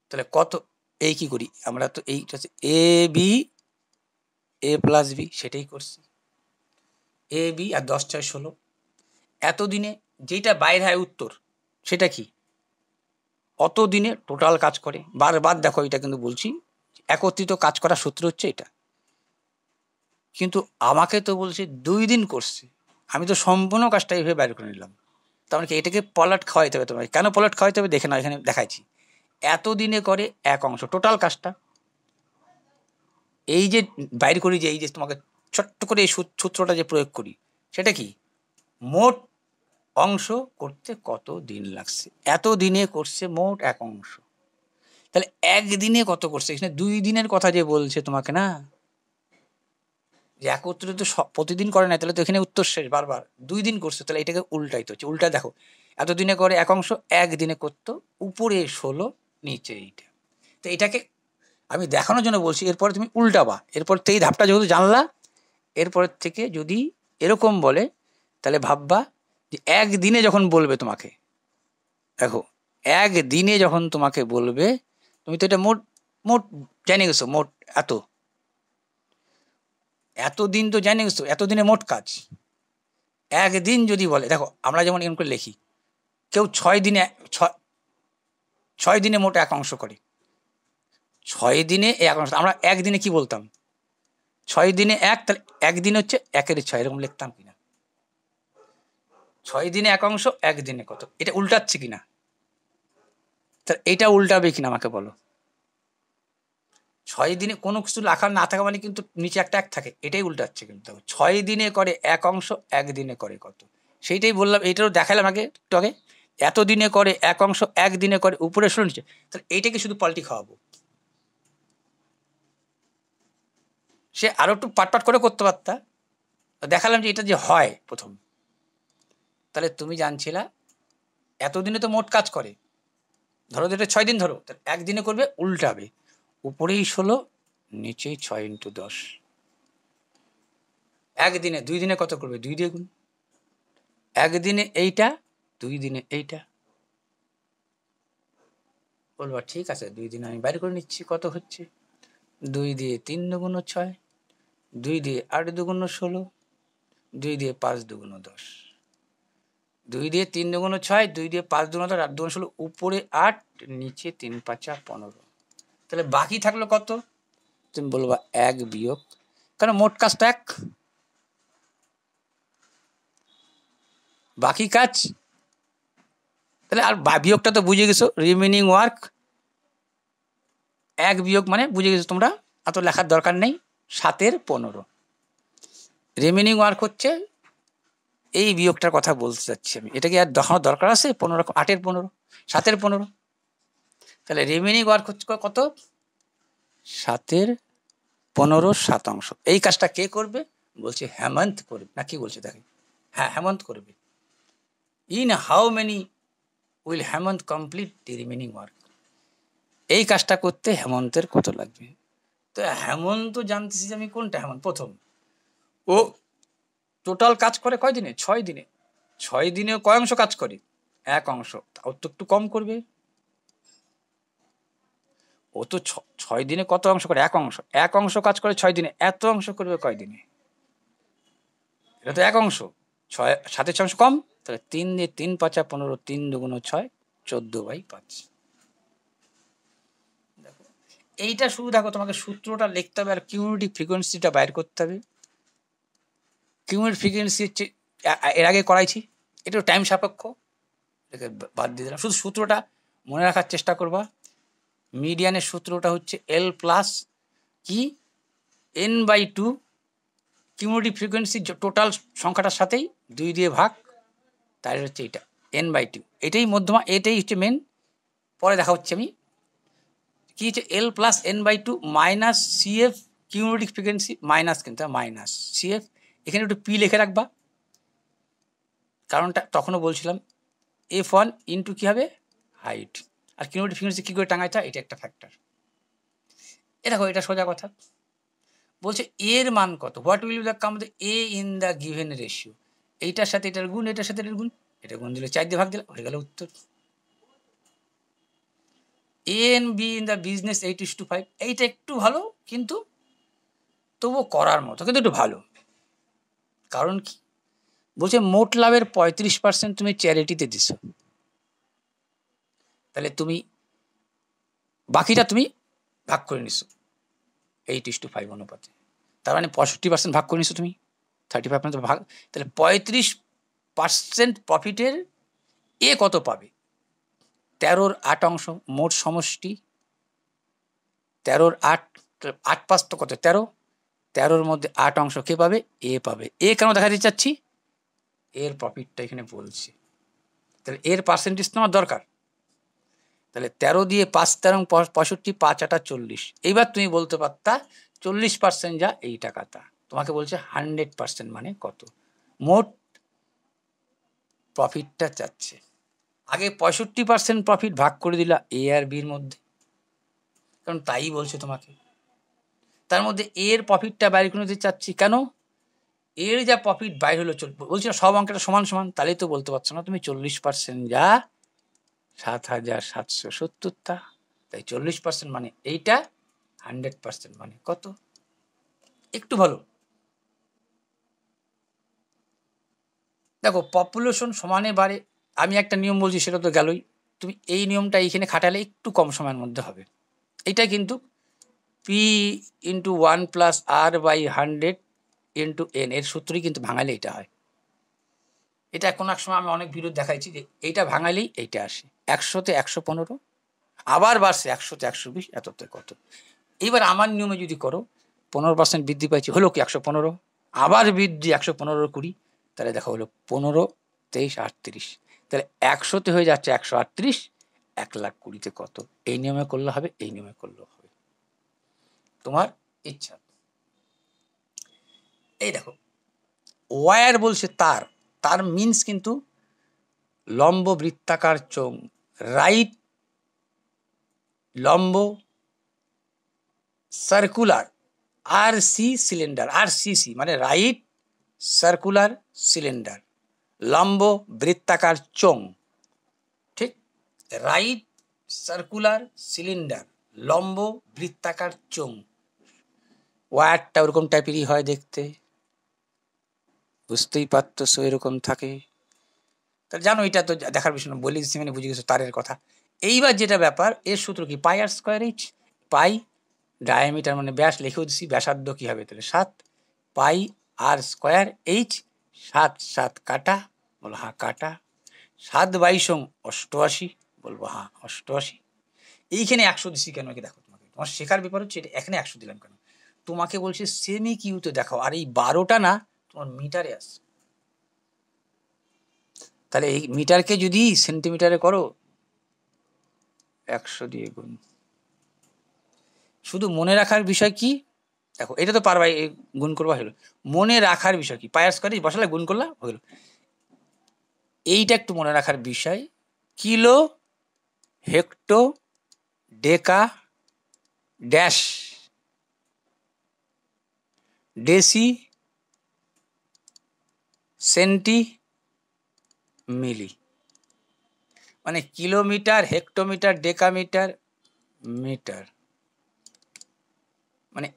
তাহলে কত? এই কি করি আমরা তো, এইটা হচ্ছে এ বি, এ প্লাস বি, সেটাই করছি। এ বি আর 10 6 16, এতদিনে যেটা বাইরে হয় উত্তর, সেটা কি? অত দিনে টোটাল কাজ করে। বারবার দেখো এটা কিন্তু বলছি, একত্রিত কাজ করার সূত্র হচ্ছে এটা। কিন্তু আমাকে তো বলছে 2 দিন করছে, আমি তো সম্পূর্ণ কাজটা এইভাবে বাইর করে নিলাম। তার মানে কি এটাকে পলাট খাওয়াইতে হবে তোমাকে। কেন পলাট খাওয়াইতে হবে দেখে নাও, এখানে দেখাইছি। এত দিনে করে এক অংশ টোটাল কাজটা। এই যে বাইর করি, যে এই যে তোমাকে ছোট্ট করে এই সূত্রটা যে প্রয়োগ করি, সেটা কি? মোট অংশ করতে কত দিন লাগছে, এত দিনে করছে মোট এক অংশ। তাহলে একদিনে কত করছে? এখানে 2 দিনের কথা যে বলছে তোমাকে না, যে একত্রিত প্রতিদিন করে না, তাহলে তো এখানে উত্তর শেষ। বারবার 2 দিন করছে, তাহলে এটাকে উল্টাইতে হচ্ছে। উল্টা দেখো, এতদিনে করে এক অংশ, একদিনে করতো উপরে 16, নিচে এইটা। তো এটাকে আমি দেখানোর জন্য বলছি, এরপরে তুমি উল্টাবা। এরপর এই ধাপটা যেহেতু জানলা, এরপরের থেকে যদি এরকম বলে, তাহলে ভাববা যে একদিনে যখন বলবে তোমাকে, দেখো একদিনে যখন তোমাকে বলবে, তুমি তো এটা মোট মোট জেনে গেছো, মোট এতদিন তো জেনে গেছো, এতদিনে মোট কাজ। একদিন যদি বলে, দেখো আমরা যেমন এরকম করে লিখি, কেউ 6 দিনে মোট এক অংশ করে, 6 দিনে এক অংশ। আমরা একদিনে কি বলতাম? 6 দিনে এক, তাহলে একদিন হচ্ছে 1/6, এরকম লিখতাম কিনা? 6 দিনে এক অংশ, একদিনে কত, এটা উল্টাচ্ছে কিনা? তা এটা উল্টাবে কিনা আমাকে বলো। 6 দিনে কোনো কিছু লেখা না থাকা মানে কিন্তু নিচে একটা এক থাকে, এটাই উল্টাচ্ছে কিন্তু। 6 দিনে করে 1 অংশ, 1 দিনে করে কত? সেইটাই বললাম, এইটারও দেখালাম আগে একটু আগে। এত দিনে করে 1 অংশ, 1 দিনে করে উপরে ষোলো নিচে, তাহলে এইটাকে শুধু পাল্টি খাওয়াবো। সে আরো একটু পাটপাট করে করতে পারতা, দেখালাম যে এটা যে হয় প্রথম। তাহলে তুমি জানছিলা এতদিনে তো মোট কাজ করে, ধরো যেটা 6 দিন ধরো, তাহলে 1 দিনে করবে উল্টাবে, উপরেই 16 নিচেই 6 × 10। 1 দিনে 2 দিনে কত করবে? 2 দিয়ে গুণ। 1 দিনে এইটা, 2 দিনে এইটা। বলবা ঠিক আছে, 2 দিনে আমি বাইরে করে নিচ্ছি কত হচ্ছে। 2 দিয়ে 3 দুগুণ 6, 2 দিয়ে 8 দুগুণ 16, 2 দিয়ে 5 দুগুণ 10, 2 দিয়ে 3 দুগুণ 6, 2 দিয়ে 5 দুগুণ 10, 8 দুগুণ 16, উপরে 8 নিচে 3 × 5 = 15। তাহলে বাকি থাকলো কত? তুমি বলবা 1 বিয়োগ, কারণ মোট কাজটা 1, বাকি কাজ। তাহলে আর বিয়োগটা তো বুঝে গেছো, রিমেনিং ওয়ার্ক 1 বিয়োগ মানে বুঝে গেছো তোমরা, এত লেখার দরকার নেই। 7 × 15 রিমেনিং ওয়ার্ক হচ্ছে এই বিয়োগটার কথা বলতে চাচ্ছি আমি। এটা কি আর দেখানোর দরকার আছে? 15 8 × 15, 7 × 15। তাহলে রিমেনিং ওয়ার্ক হচ্ছে কত? 7 × 15 শতাংশ। এই কাজটা কে করবে? বলছে হেমন্ত করবে। না কি বলছে দেখে? হ্যাঁ, হেমন্ত করবে। In how many will Hemant complete the remaining work? এই কাজটা করতে হেমন্তের কত লাগবে? তো হেমন্ত জানতেছি যে আমি কোনটা হেমন্ত। প্রথম ও টোটাল কাজ করে কয় দিনে? 6 দিনে। 6 দিনে কয় অংশ কাজ করে? 1 অংশ। ওর তো একটু কম করবে। ও তো 6 দিনে কত অংশ করে? 1 অংশ। 1 অংশ কাজ করে 6 দিনে, এত অংশ করবে কয় দিনে? এটা তো 1 অংশ, 6 7 6 অংশ কম। তাহলে 3 দিয়ে 3 × 5 = 15, 3 দুগুণ 6, 14/5। দেখো এইটা শুধু দেখো, তোমাকে সূত্রটা লিখতে হবে আর কিউমুলেটিভ ফ্রিকোয়েন্সিটা বাইর করতে হবে। কিউমুলেটিভ ফ্রিকোয়েন্সি হচ্ছে এর আগে করাইছি, এটা টাইম সাপেক্ষ, এটাকে বাদ দিয়ে দিলাম। শুধু সূত্রটা মনে রাখার চেষ্টা করবা। মিডিয়ানের সূত্রটা হচ্ছে L প্লাস কি n/2 কিউমুলেটিভ ফ্রিকোয়েন্সি টোটাল সংখ্যাটার সাথেই 2 দিয়ে ভাগ, তাই হচ্ছে এটা n/2। এটাই মধ্যমা, এটাই হচ্ছে মেন। পরে দেখা হচ্ছে আমি কি হচ্ছে L plus n/2 minus CF cumulative frequency, minus কিন্তু মাইনাস CF। এখানে একটু পি লিখে রাখবা, কারণটা তখনও বলছিলাম F1 ইন্টু কী হবে? হাইট। আর কিউমুলেটিভ ফ্রিকোয়েন্সি কী করে টাঙাইতে হয়? এটা একটা ফ্যাক্টর। এ দেখো, এটা সোজা কথা। বলছে এর মান কত? What will be the come the a in the given ratio? এইটার সাথে এটার গুণ, এটার সাথে এটার গুণ, এটা গুণ দিলে 4 দিয়ে ভাগ দিলে হয়ে গেল উত্তর। A N be in the business 8:5। এইটা একটু ভালো, কিন্তু তবুও করার মতো, কিন্তু একটু ভালো। কারণ কি বলছে? মোট লাভের 35% তুমি চ্যারিটিতে দিছো, তাহলে তুমি বাকিটা তুমি ভাগ করে নিছো 8:5 অনুপাতে। তার মানে 65% ভাগ করে নিছো তুমি, 35% ভাগ। তাহলে 35% প্রফিটের এ কত পাবে? 13 × 8 অংশ মোট সমষ্টি। 13 × 8, 8 × 5 তো কত? 13। 13-র মধ্যে 8 অংশ কে পাবে? এ পাবে। এ কেন দেখাতে চাচ্ছি? এর প্রফিটটা এখানে বলছি, তাহলে এর পার্সেন্টেজ তো আমার দরকার। তাহলে 13 দিয়ে 5 13 65, 5 8 40। এইবার তুমি বলতে পারতা 40% যা এই টাকাটা। তোমাকে বলছে 100% মানে কত? মোট প্রফিটটা চাচ্ছে। আগে 65% প্রফিট ভাগ করে দিলা এ আর বির মধ্যে, কারণ তাই বলছে তোমাকে। তার মধ্যে এর প্রফিটটা বাইরে করে দিতে চাচ্ছি কেন? এর যা প্রফিট বাইর হলো, বলছি না সব অঙ্কটা সমান সমান, তাহলেই তো বলতে পারছো না তুমি 40% যা 7,770টা। তাই 40% মানে এইটা, 100% মানে কত? একটু ভালো দেখো, পপুলেশন সমানে বাড়ে। আমি একটা নিয়ম বলছি, সেটা তো গেলই। তুমি এই নিয়মটা এইখানে খাটালে একটু কম সময়ের মধ্যে হবে। এইটা কিন্তু P into 1 + r/100 into n এর সূত্রই কিন্তু ভাঙালে এটা হয়। এটা কোনো এক সময় আমি অনেক ভিডিও দেখাইছি যে এইটা ভাঙালেই এইটা আসে। 100-তে 115, আবার বাড়ছে 100-তে 120, এততে কত। এইবার আমার নিয়মে যদি করো 15% বৃদ্ধি পাইছে, হলো কি 115, আবার বৃদ্ধি 115-20, তাহলে দেখো হলো 15, 23, 38, তাহলে 100-তে হয়ে যাচ্ছে 138, 1,20,000-তে কত? এই নিয়মে করলে হবে, এই নিয়মে করলেও হবে, তোমার ইচ্ছা। এই দেখো ওয়্যার বলছে তার, তার মিন্স কিন্তু লম্ব বৃত্তাকার চোঙ, রাইট লম্ব সার্কুলার আরসি সিলিন্ডার, আরসিসি মানে রাইট সার্কুলার সিলিন্ডার, লম্ব বৃত্তাকার চোঙ, ঠিক, রাইট সার্কুলার সিলিন্ডার, লম্ব বৃত্তাকার চোঙ। ওয়্যারটা ওরকম টাইপেরই হয় দেখতে, বুঝতেই পারতো এরকম থাকে। তাহলে জানো এটা তো দেখার বিষয় না, বলে দিচ্ছি মানে বুঝে গেছো তারের কথা। এইবার যেটা ব্যাপার, এর সূত্র কি? পাই আর স্কোয়ার এইচ। পাই ডায়ামিটার মানে ব্যাস, লিখেও দিচ্ছি, ব্যাসার্ধ কি হবে তাহলে 7 পাই আর স্কোয়ার এইচ। 7 7 কাটা, বলো হ্যাঁ কাটা। 7/88, বলবো হ্যাঁ 88। এইখানে 100 দিচ্ছি কেন কি দেখো, তোমাকে তোমার শেখার ব্যাপার হচ্ছে এটা, এখানে 100 দিলাম কেন? তোমাকে বলছে সেমি কিউতে দেখাও, আর এই 12টা না তোমার মিটারে আসছে। তাহলে এই মিটারকে যদি সেন্টিমিটারে করো 100 দিয়ে গুণ। শুধু মনে রাখার বিষয় কি, দেখো এটা তো পারবা, গুণ করবা হলো। মনে রাখার বিষয় কি, পাই আর স্কোয়ার বসালে গুণ করলা হলো। এইটা একটু মনে রাখার বিষয়, kilo hecto deca dash deci centi milli, মানে কিলোমিটার হেক্টোমিটার ডেকামিটার মিটার, মানে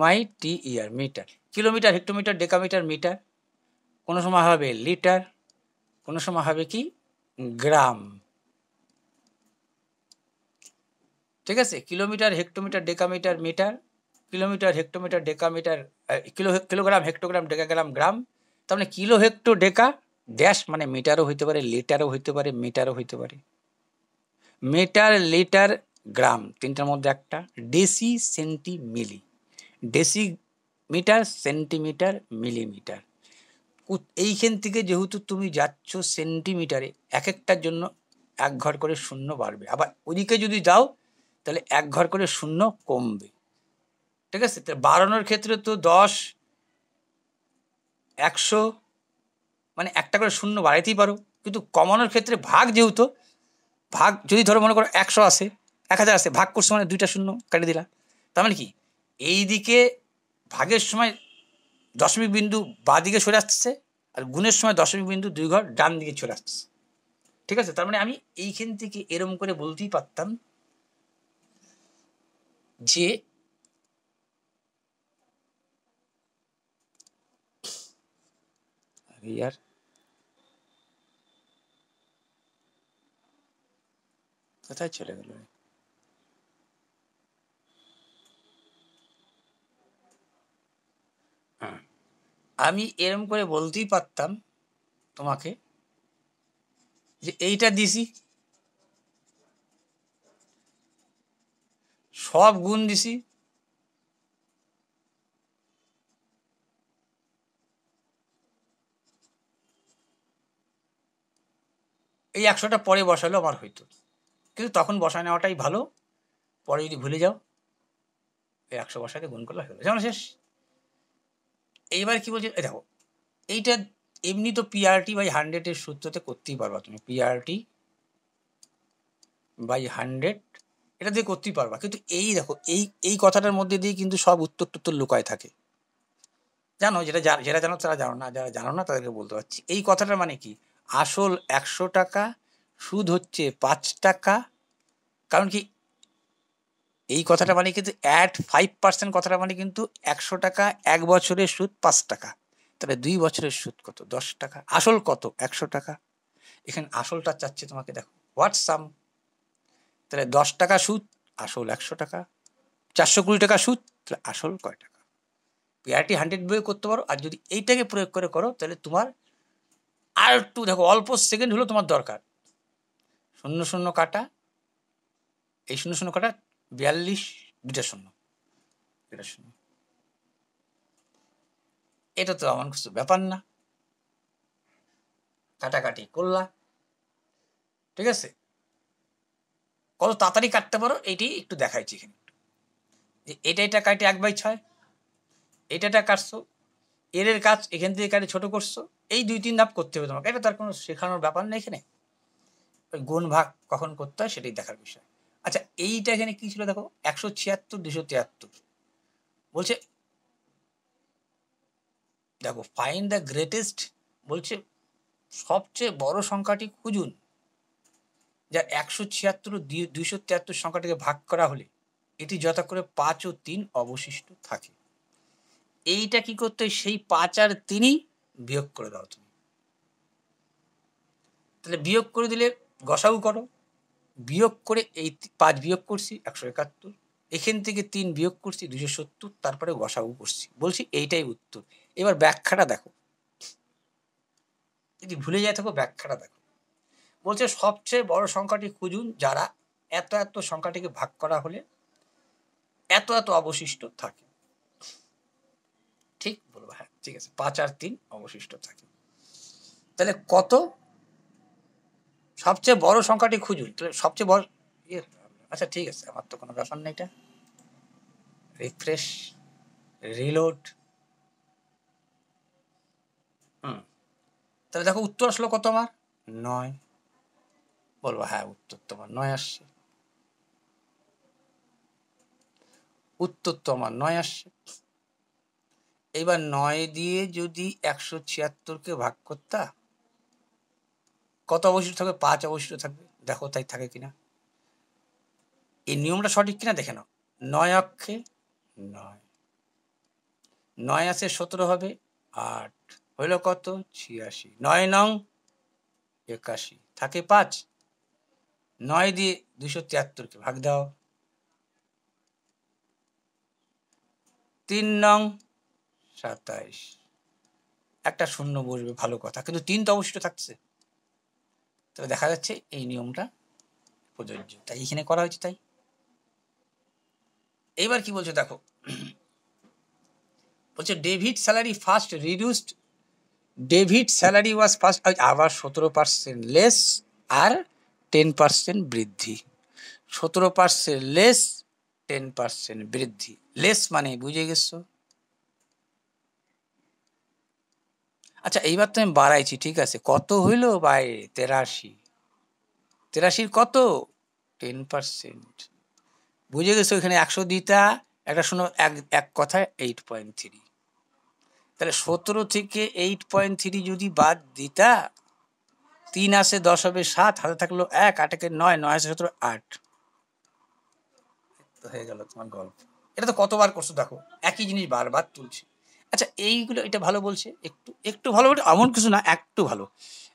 MITER metre. Kilometre hectometre decametre metre, কোনো সময় হবে লিটার, কোনো সময় হবে কি গ্রাম, ঠিক আছে? Kilometre hectometre decametre metre, kilometre hectometre decametre, kilogram hectogram decagram gram. তার মানে কিলো হেক্টো ডেকা ড্যাশ মানে মিটারও হইতে পারে, লিটারও হইতে পারে, মিটারও হইতে পারে। মিটার লিটার গ্রাম তিনটার মধ্যে একটা। Deci centi milli, deci metre centimetre millimetre. এইখান থেকে যেহেতু তুমি যাচ্ছ সেন্টিমিটারে, এক একটার জন্য 1 ঘর করে শূন্য বাড়বে, আবার ওদিকে যদি যাও তাহলে 1 ঘর করে শূন্য কমবে, ঠিক আছে? বাড়ানোর ক্ষেত্রে তো 10, 100 মানে একটা করে শূন্য বাড়াইতেই পারো, কিন্তু কমানোর ক্ষেত্রে ভাগ, যেহেতু ভাগ যদি ধরো মনে করো 100 আসে, 1000 আসে, ভাগ করছো মানে 2টা শূন্য কাটিয়ে দিলা। তার মানে কি এই দিকে ভাগের সময় দশমিক বিন্দু বাঁ দিকে সরে আসতেছে, আর গুণের সময় দশমিক বিন্দু 2 ঘর ডান দিকে চলে আসতেছে, ঠিক আছে? তার মানে আমি এইখান থেকে এরম করে বলতেই পারতাম যে ইয়ার কোথায় চলে গেল, হ্যাঁ আমি এরম করে বলতেই পারতাম তোমাকে যে এইটা দিছি, সব গুণ দিছি, এই 100টা পরে বসালেও আমার হইতো, কিন্তু তখন বসায় নেওয়াটাই ভালো, পরে যদি ভুলে যাও এই 100 বসাতে গুণ করলে হলো, যেমন শেষ। এইবার কি বলছে, দেখো এইটা এমনি তো PRT/100 সূত্রতে করতেই পারবা তুমি, PRT/100 এটা দিয়ে করতেই পারবা, কিন্তু এই দেখো এই কথাটার মধ্যে দিয়ে কিন্তু সব উত্তর টুত্তর লুকায় থাকে, জানো? যেটা জানো তারা জানো না, যারা জানো না তাদেরকে বলতে পারছি। এই কথাটার মানে কি, আসল 100 টাকা, সুদ হচ্ছে 5 টাকা। কারণ কি এই কথাটা মানে কিন্তু @5% কথাটা মানে কিন্তু 100 টাকা 1 বছরের সুদ 5 টাকা, তাহলে 2 বছরের সুদ কত? 10 টাকা। আসল কত? 100 টাকা। এখানে আসলটা চাচ্ছে তোমাকে, দেখো হোয়াট সাম, তাহলে 10 টাকা সুদ, আসল 100 টাকা, 420 টাকা সুদ, তাহলে আসল কয় টাকা? PRT/100 বই করতে পারো, আর যদি এইটাকে প্রয়োগ করে করো তাহলে তোমার আর একটু দেখো অল্প সেকেন্ড হলো তোমার দরকার। 0 0 কাটা, এই 0 0 কাটা 42 দুটা শূন্য, দুটা শূন্য। এটা তো আমার কিছু ব্যাপার না, কাটাকাটি করলা, ঠিক আছে? কত তাড়াতাড়ি কাটতে পারো এইটি একটু দেখাইছি এখানে, যে এটা কাটে 1/6, এটা কাটছো, এর কাজ এখান থেকে কাটে ছোট করছো, এই 2-3 ধাপ করতে হবে তোমাকে। এটা তার কোনো শেখানোর ব্যাপার নেই এখানে। ওই গুণ ভাগ কখন করতে হয় সেটাই দেখার বিষয়। আচ্ছা, এইটা এখানে কি ছিল দেখো, 176, 273 বলছে। দেখো, ফাইন্ড দ্য গ্রেটেস্ট, বলছে সবচেয়ে বড় সংখ্যাটি খুঁজুন যা 176 ও 273 সংখ্যাটিকে ভাগ করা হলে এটি যথাক্রমে 5 ও 3 অবশিষ্ট থাকে। এইটা কি করতে হয়, সেই 5 আর 3ই বিয়োগ করে দাও তুমি। তাহলে বিয়োগ করে দিলে গসাগু করো, বিয়োগ করে এই 5 বিয়োগ করছি 171, এখান থেকে 3 বিয়োগ করছি 270, তারপরে গসাগু করছি, বলছি এইটাই উত্তর। এবার ব্যাখ্যাটা দেখো, যদি ভুলে যায় থাকো ব্যাখ্যাটা দেখো। বলছে সবচেয়ে বড় সংখ্যাটি খুঁজুন যারা এত এত সংখ্যাটিকে ভাগ করা হলে এত এত অবশিষ্ট থাকে। ঠিক বলবো? হ্যাঁ, ঠিক আছে, 5 আর 3 অবশিষ্ট থাকে। তাহলে কত? সবচেয়ে বড় সংখ্যাটি খুঁজুন, তাহলে সবচেয়ে বড় আচ্ছা ঠিক আছে, আমার তো কোনো ব্যাপার নেই। এটা রিফ্রেশ, রিলোড, তাহলে দেখো উত্তর আসলো কত আমার? 9। বলবো হ্যাঁ, উত্তর তোমার 9 আসছে, উত্তর তো আমার 9 আসছে। এবার 9 দিয়ে যদি 176কে ভাগ করতা, কত অবশিষ্ট থাকবে? 5 অবশিষ্ট থাকবে। দেখো তাই থাকে কিনা, এই নিয়মটা সঠিক কিনা দেখে নাও। 9 অক্ষে 9, 9 আছে 17 হবে 8, হইল কত? 86। 9 নং 81, থাকে 5। 9 দিয়ে 273কে ভাগ দাও, 3 নং 27, একটা শূন্য বসবে, ভালো কথা, কিন্তু 3 তো অবশিষ্ট থাকছে। তবে দেখা যাচ্ছে এই নিয়মটা প্রযোজ্য, তাই এখানে করা হয়েছে। তাই এইবার কি বলছে দেখো, বলছে David salary first reduced, David salary was first, আবার 17% লেস আর 10% বৃদ্ধি। 17% লেস, 10% বৃদ্ধি। লেস মানে বুঝে গেছো? আচ্ছা, এইবার তো আমি বাড়াইছি, ঠিক আছে, কত হইল? বাই 83, 83 কত? 10%। বুঝে গেছো? এখানে 100 দিতা, একটা শোনো, এক কথায় 8.3। তাহলে 17 থেকে 8.3 যদি বাদ দিতা, 3 আসে 10 হবে 7, হাতে থাকলো 1, 8 একে 9, 9 আসে 17, 8 হয়ে গেল তোমার গল্প। এটা তো কতবার করছো দেখো, একই জিনিস বারবার তুলছে। আচ্ছা, এইগুলো এটা ভালো বলছে, একটু একটু ভালো বলছে, এমন কিছু না, একটু ভালো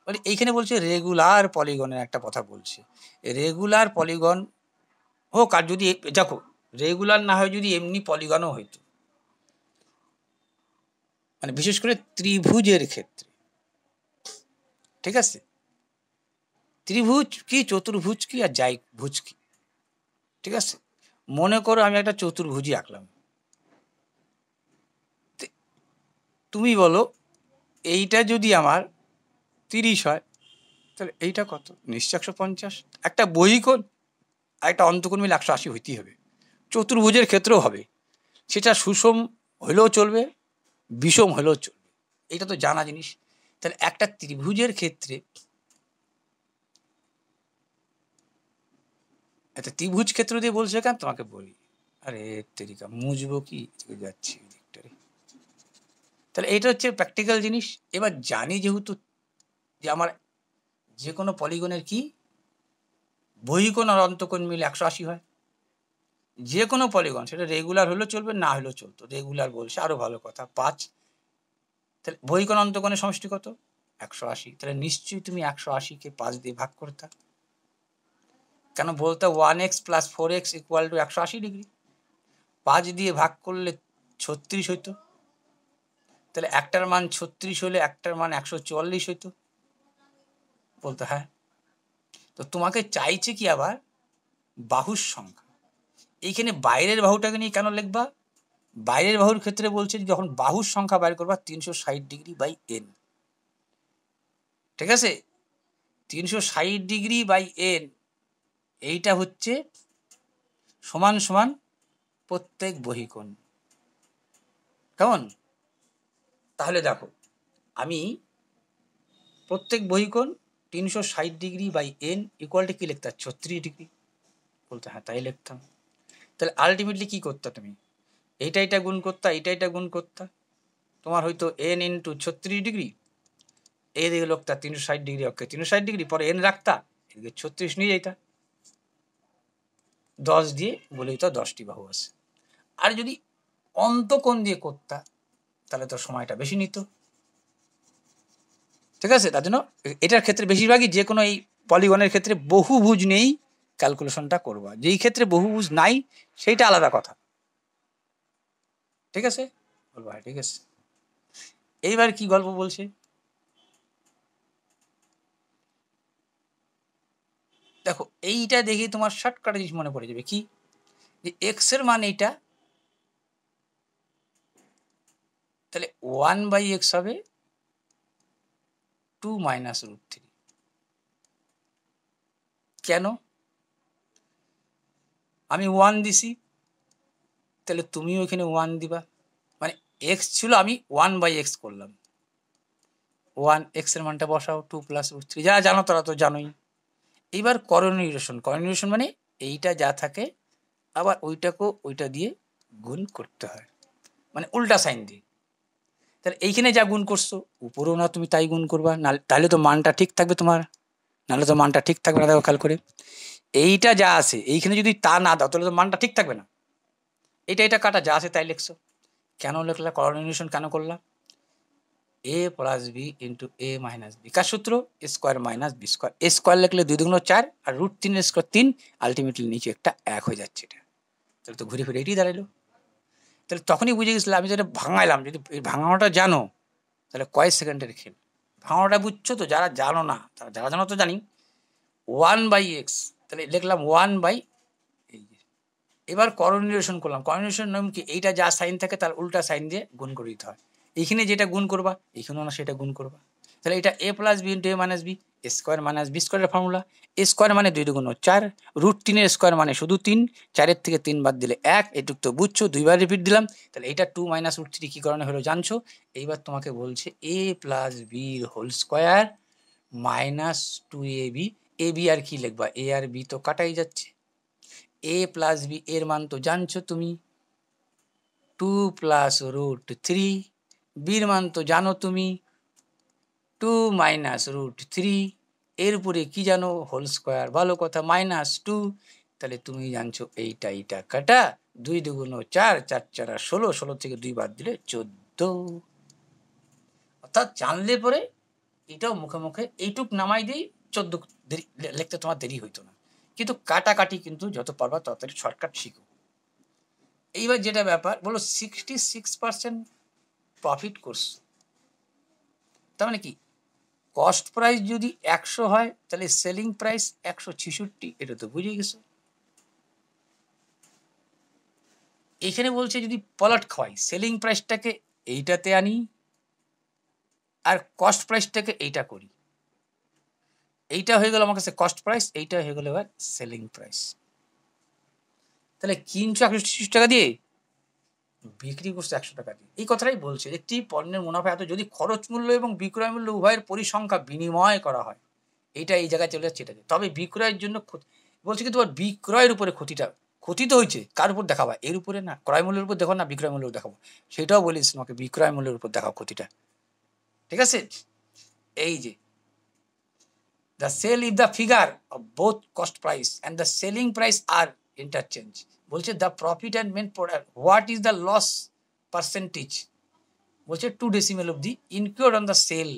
মানে। এইখানে বলছে রেগুলার পলিগনের একটা কথা বলছে। রেগুলার পলিগন হোক, আর যদি দেখো রেগুলার না হয়, যদি এমনি পলিগনও হইতো, মানে বিশেষ করে ত্রিভুজের ক্ষেত্রে, ঠিক আছে? ত্রিভুজ কি, চতুর্ভুজ কি, আর যাই ভুজ কি, ঠিক আছে? মনে করো আমি একটা চতুর্ভুজই আঁকলাম, তুমি বলো এইটা যদি আমার 30 হয়, তাহলে এইটা কত? নিশ্চয় 150। একটা বহিকোণ আর একটা অন্তকোণ মিলে 180 হইতেই হবে। চতুর্ভুজের ক্ষেত্রেও হবে, সেটা সুষম হলেও চলবে, বিষম হলেও চলবে, এটা তো জানা জিনিস। তাহলে একটা ত্রিভুজের ক্ষেত্রে, একটা ত্রিভুজ ক্ষেত্র দিয়ে বলছে কেন তোমাকে বলি, আরে তেরিকা মুজবো কি যাচ্ছি দিকটারে। তাহলে এটা হচ্ছে প্র্যাকটিক্যাল জিনিস। এবার জানি যেহেতু যে আমার যে কোনো পলিগনের কি বহিকোণ আর অন্তকোণ মিলে 180 হয়, যে কোনো পলিগন, সেটা রেগুলার হলেও চলবে, না হলেও চলতো। রেগুলার বলছে আরো ভালো কথা, 5। তাহলে বহিকোণ অন্তকোণের সমষ্টি কত? 180। তাহলে নিশ্চয়ই তুমি 180কে 5 দিয়ে ভাগ করতে। কেন বলতে 1x + 4x = 180 ডিগ্রি। 5 দিয়ে ভাগ করলে 36 হইতো। তাহলে একটার মান 36 হলে একটার মান 144 হইতো। বলতে হ্যাঁ। তো তোমাকে চাইছে কি আবার বাহুর সংখ্যা, এইখানে বাইরের বাহুটাকে নিয়ে কেন লিখবা? বাইরের বাহুর ক্ষেত্রে বলছে যখন বাহুর সংখ্যা বাইর করবা 360 বাই এন, ঠিক আছে? 360 বাই এন এইটা হচ্ছে সমান সমান প্রত্যেক বহিকোণ, কেমন? তাহলে দেখো আমি প্রত্যেক বহিকোণ 360 বাই এন ইকুয়ালটা কি লিখতাম? 36 বলতে, হ্যাঁ তাই লিখতাম। তাহলে আলটিমেটলি কি করতা তুমি? এইটা গুণ করতা, এইটা গুণ করতা, তোমার হয়তো এন ইন্টু 36 এইদিকে লোকটা 360 অক্ষে 360 পরে এন রাখতা, এদিকে 36 নিয়ে যাইতা, 10 দিয়ে বলেই তো 10টি বাহু আছে। আর যদি অন্তকোণ দিয়ে করতা তাহলে তো সময়টা বেশি নিত, ঠিক আছে? তার জন্য এটার ক্ষেত্রে বেশিরভাগই যে কোনো এই পলিগনের ক্ষেত্রে বহুভুজ নিয়েই ক্যালকুলেশনটা করবা, যেই ক্ষেত্রে বহুভুজ নাই সেইটা আলাদা কথা, ঠিক আছে? বলবো হ্যাঁ ঠিক আছে। এইবার কি গল্প বলছে দেখো, এইটা দেখে তোমার শর্টকাট জিনিস মনে পড়ে যাবে কি, যে এক্স এর মান এইটা, তাহলে 1/x হবে 2 মাইনাস রুট 3। কেন? আমি 1 দিছি, তাহলে তুমিও এখানে 1 দিবা, মানে এক্স ছিল আমি 1/x করলাম, 1 এক্স এর মানটা বসাও 2 প্লাস রুট 3, যারা জানো তারা তো জানোই। এইবার করণীয় মানে এইটা যা থাকে আবার ওইটাকেও ওইটা দিয়ে গুণ করতে হয়, মানে উল্টা সাইন দিয়ে। তাহলে এইখানে যা গুণ করছো উপরেও না তুমি তাই গুণ করবা, না তাহলে তো মানটা ঠিক থাকবে তোমার, নাহলে তো মানটা ঠিক থাকবে না। দেখো খেয়াল করে, এইটা যা আছে এইখানে যদি তা না দাও তাহলে তো মানটা ঠিক থাকবে না। এটা কাটা যা আছে তাই লিখছো, কেন লিখলা? করণীয় কেন করলাম? এ plus B into A minus B, কার সূত্র? A square minus B square, A square লিখলে 2 দুগুণ 4 আর রুট 3 স্কোয়ার 3, আলটিমেটলি নিচে একটা 1 হয়ে যাচ্ছে, এটা তাহলে তো ঘুরে ফিরে এটাই দাঁড়াইলো। তাহলে তখনই বুঝে গেছিলাম আমি যেটা ভাঙাইলাম, যদি এই ভাঙানোটা জানো তাহলে কয়েক সেকেন্ডের খেল। ভাঙানোটা বুঝছো তো? যারা জানো না, তারা যারা জানো তো জানি 1/x, তাহলে লিখলাম 1 বাই এই যে। এবার করণীয় করলাম, করণীয় নিয়ম কি, এইটা যা সাইন থাকে তার উল্টা সাইন দিয়ে গুণ করে দিতে হয়। এইখানে যেটা গুণ করবা এইখানেও না সেটা গুণ করবা। তাহলে এটা এ plus B into A minus B, A square minus B স্কোয়ারের ফর্মুলা। এ স্কোয়ার মানে 2 দুগুণ 4, রুট 3 স্কোয়ার মানে শুধু 3, 4 থেকে 3 বাদ দিলে 1, এটুক তো বুঝছো, দুইবার রিপিট দিলাম। তাহলে এটা 2 মাইনাস রুট 3 কী কারণে হলো জানছো। এইবার তোমাকে বলছে এ প্লাস বির whole square minus 2ab, A B আর কি লিখবা, এ আর বি তো কাটাই যাচ্ছে, এ প্লাস বি এর মান তো জানছো তুমি 2 প্লাস রুট 3, বির মান তো জানো তুমি 2 মাইনাস রুট 3, এর উপরে কি জানো? হোল স্কোয়ার, ভালো কথা, মাইনাস 2। তাহলে তুমি জানছো এইটা কাটা 2 দুগুণ 4, 4 4 16, 16 থেকে 2 বাদ দিলে 14। অর্থাৎ জানলে পরে এটাও মুখে মুখে এইটুক নামাই দিই 14 লিখতে তোমার দেরি হইতো না, কিন্তু কাটাকাটি কিন্তু যত পারবা ততই শর্টকাট শিখো। এইবার যেটা ব্যাপার বলো 66% প্রফিট করছো, তার মানে কি, কস্ট প্রাইস যদি 100 হয় তাহলে সেলিং প্রাইস 166, এটা তো বুঝে গেছো। এখানে বলছে যদি পলাট খাওয়াই সেলিং প্রাইসটাকে এইটাতে আনি আর কস্ট প্রাইসটাকে এইটা করি, এইটা হয়ে গেল আমার কাছে কস্ট প্রাইস, এইটা হয়ে গেল এবার সেলিং প্রাইস। তাহলে কিনছো 166 টাকা দিয়ে, বিক্রি করছে 100 টাকা দিয়ে। এই কথাটাই বলছে, একটি পণ্যের মুনাফা এত যদি খরচ মূল্য এবং বিক্রয় মূল্য উভয়ের পরিসংখ্যা বিনিময় করা হয়, এইটা এই জায়গায় চলে যাচ্ছে, এটা তবে বিক্রয়ের জন্য বলছে কিন্তু তোমার বিক্রয়ের উপরে ক্ষতি তো হয়েছে, কার উপর দেখাবা? এর উপরে না, ক্রয় মূল্যের উপর দেখো না বিক্রয় মূল্য দেখাবো, সেটাও বলিস তোমাকে বিক্রয় মূল্যের উপর দেখাও ক্ষতিটা, ঠিক আছে? এই যে the sale if the figure of both cost price and the selling price are interchange, বলছে the profit and main product, what is the loss percentage, বলছে 2 decimal of the incurred on the sale,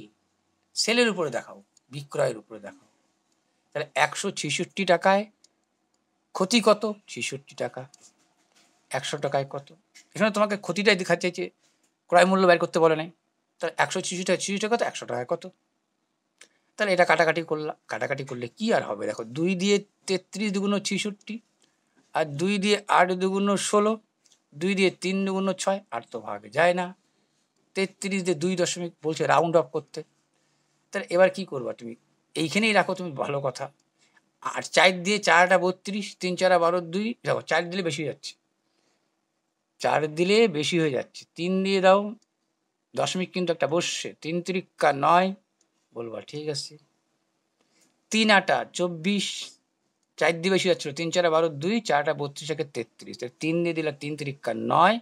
সেলের উপরে দেখাও, বিক্রয়ের উপরে দেখাও। তাহলে 166 টাকায় ক্ষতি কত? 66 টাকা। 100 টাকায় কত? এখানে তোমাকে ক্ষতিটাই দেখা চাইছে, ক্রয় মূল্য বের করতে বলে নাই। তাহলে 166 টাকা কত? 100 টাকায় কত? তাহলে এটা কাটাকাটি করলাম, কাটাকাটি করলে কি আর হবে, দেখো 2 দিয়ে 33 দুগুণ 66, আর 2 দিয়ে 8 দুগুণ 16, 2 দিয়ে 3 দুগুণ 6, 8 তো ভাগে যায় না। 33 দিয়ে 2 দশমিক বলছে রাউন্ড অফ করতে। তাহলে এবার কি করবা তুমি? এইখানেই রাখো তুমি, ভালো কথা। আর 4 দিয়ে 4 টা 32, 3 4 12, 2 দেখো 4 দিলে বেশি হয়ে যাচ্ছে, 4 দিলে বেশি হয়ে যাচ্ছে। 3 দিয়ে দাও, দশমিক কিন্তু একটা বসছে, 3 তিরিক্কা 9, বলবা ঠিক আছে। 3 আটা 24, 4 দিয়ে বেশি যাচ্ছিল, 3 4 12, 2 4 টা 32 একে 33, 3 দিয়ে দিলা 3 তিরিক্কা 9,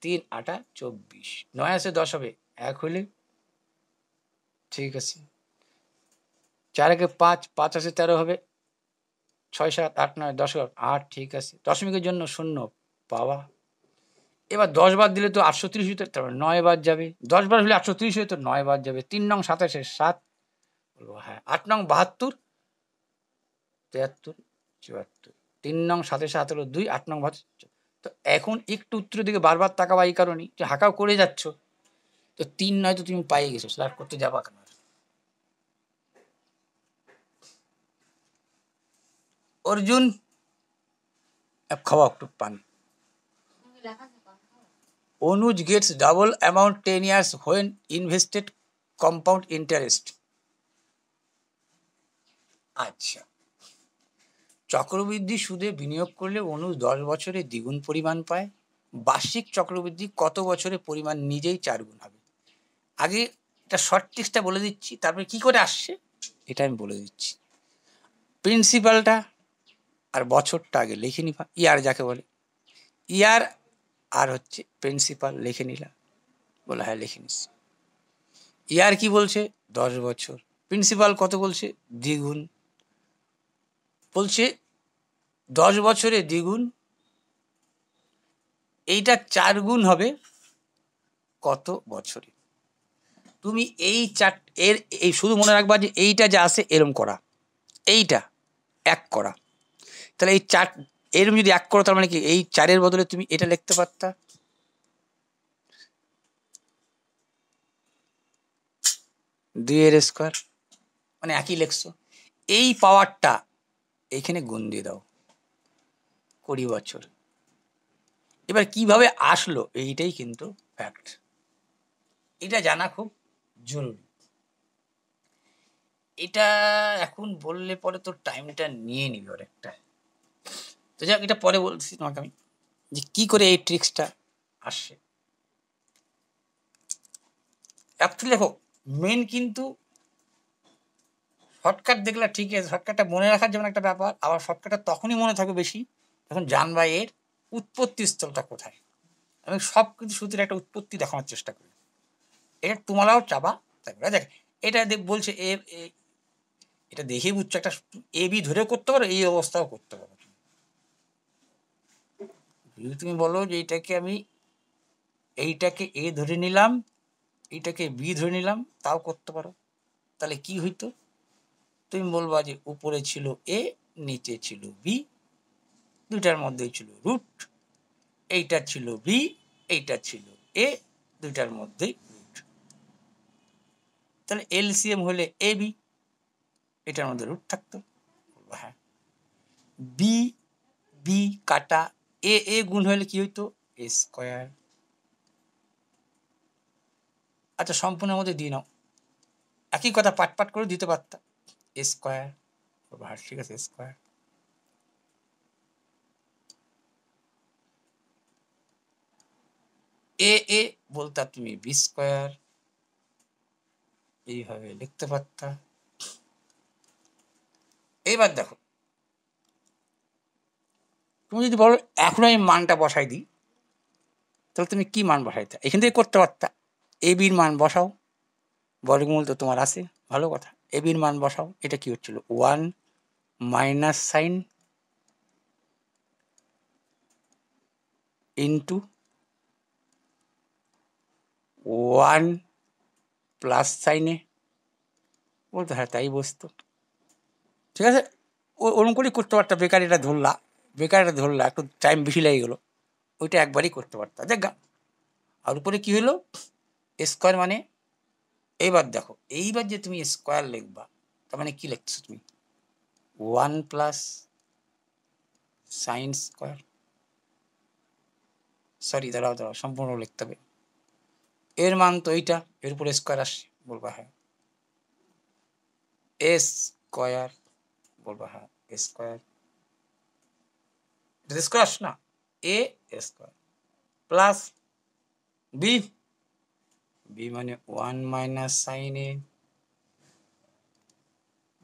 3 আটা 24, 9 আছে 10 হবে, 1 হলে ঠিক আছে। 4 একে 5, 5 আছে 13 হবে, 6 7 8 9 10 8, ঠিক আছে। দশমিকের জন্য 0 পাওয়া। এবার 10 বার দিলে তো 830 হতো, তারপর 9 বার যাবে। 10 বার হলে 830 হতো, 9 বার যাবে। 3 নং 27 7, বলবো হ্যাঁ। 8 নং 72, 73 74, 3 নং 27 17 2, 8 নং 72। তো এখন একটু উত্তরের দিকে বারবার তাকাবা এই কারণেই যে হাঁকাও করে যাচ্ছ, তো 3 নয় তো তুমি পাই গেছো, স্লাট করতে যাবা কেন? অর্জুন খাওয়া একটু পান। Anuj gets double amount 10 years when invested compound interest। আচ্ছা, চক্রবৃদ্ধি সুদে বিনিয়োগ করলে অনুজ 10 বছরে দ্বিগুণ পরিমাণ পায়। বার্ষিক চক্রবৃদ্ধি কত বছরে পরিমাণ নিজেই 4 গুণ হবে? আগে এটা শর্ট ট্রিক্সটা বলে দিচ্ছি, তারপরে কি করে আসছে এটা আমি বলে দিচ্ছি। প্রিন্সিপালটা আর বছরটা আগে লিখে নিবা, ইয়ার যাকে বলে, ইয়ার আর হচ্ছে প্রিন্সিপাল লিখে নিলাম, বলে হ্যাঁ লিখে নিচ্ছি। ইয়ার কি বলছে? 10 বছর। প্রিন্সিপাল কত বলছে? দ্বিগুণ। বলছে 10 বছরে দ্বিগুণ, এইটা 4 গুণ হবে কত বছরে? তুমি এই চার এর এই শুধু মনে রাখবা যে এইটা যা আছে এরম করা, এইটা 1 করা, তাহলে এই 4 এরম যদি 1 করো, তার মানে কি এই 4-এর বদলে তুমি এটা লিখতে পারতা 2 এর স্কোয়ার, মানে একই লিখছো। এই পাওয়ারটা এইখানে গুণ দিয়ে দাও 20 বছর। এবার কিভাবে আসলো এইটাই কিন্তু ফ্যাক্ট, এটা জানা খুব জরুরি। এটা এখন বললে পরে তোর টাইমটা নিয়ে নিবে অনেকটা, তো যাক এটা পরে বলছি তোমাকে আমি যে কি করে এই ট্রিক্সটা আসে। অ্যাকচুয়ালি দেখো, মেন কিন্তু শর্টকাট দেখলে ঠিক আছে, শর্টকাটটা মনে রাখার যেমন একটা ব্যাপার, আবার শর্টকাটটা তখনই মনে থাকবে বেশি যখন জানবা এর উৎপত্তি স্থলটা কোথায়। আমি সব কিছু সূত্রের একটা উৎপত্তি দেখানোর চেষ্টা করি, এটা তোমারাও চাবা। তারপরে দেখ, এটা বলছে এ, এটা দেখেই বুঝছো একটা এ বি ধরেও করতে পারো, এই অবস্থাও করতে পারো। যদি তুমি বলো যে এইটাকে এ ধরে নিলাম, এইটাকে বি ধরে নিলাম, তাও করতে পারো। তাহলে কি হইতো? তুমি বলবা যে উপরে ছিল এ, নিচে ছিল বি, দুইটার মধ্যেই ছিল রুট, এইটা ছিল বি, এইটা ছিল এ, দুইটার মধ্যেই রুট। তাহলে এলসিএম হলে এ বি, এটার মধ্যে রুট থাকতো। হ্যাঁ, বি বি কাটা এ এ গুণ হলে কি হইতো? এ স্কোয়ার। আচ্ছা, সম্পূর্ণের মধ্যে দিয়ে নাও, একই কথা পাট পাট করে দিতে পারতা, এ স্কোয়ার। ঠিক আছে, স্কোয়ার। এ এ বলতা তুমি বি স্কোয়ার, এইভাবে লিখতে পারতা। এইবার দেখো, তুমি যদি বলো এখন আমি মানটা বসাই দিই, তাহলে তুমি কি মান বসাইতা? এখান থেকে করতে পারতা, এ বির মান বসাও, বর্গমূল তো তোমার আছে, ভালো কথা। এ বির মান বসাও, এটা কি হচ্ছিল? 1 মাইনাস সাইন ইন্টু 1 প্লাস সাইনে, বলতো হ্যাঁ তাই বসতো। ঠিক আছে, ওরকম করেই করতে পারতা। বেকার এটা ধরলা, বেকার এটা ধরলা, একটু টাইম বেশি লেগে গেলো, ওইটা একবারই করতে পারতা। দেখ, আর উপরে কি হলো? স্কোয়ার মানে, এইবার দেখো, এইবার যে তুমি স্কোয়ার লিখবা, তার মানে কি লিখছো তুমি? 1 প্লাস সাইন স্কোয়ার, সরি দাঁড়াও সম্পূর্ণ লিখতে হবে। এর মান তো এইটা, এর উপরে স্কোয়ার আসছে, বলবা হ্যাঁ এ স্কোয়ার, বলবা হ্যাঁ এ স্কোয়ার, এটা স্কোয়ার আসছে না, এ স্কোয়ার প্লাস বি, বি মানে 1 minus sine A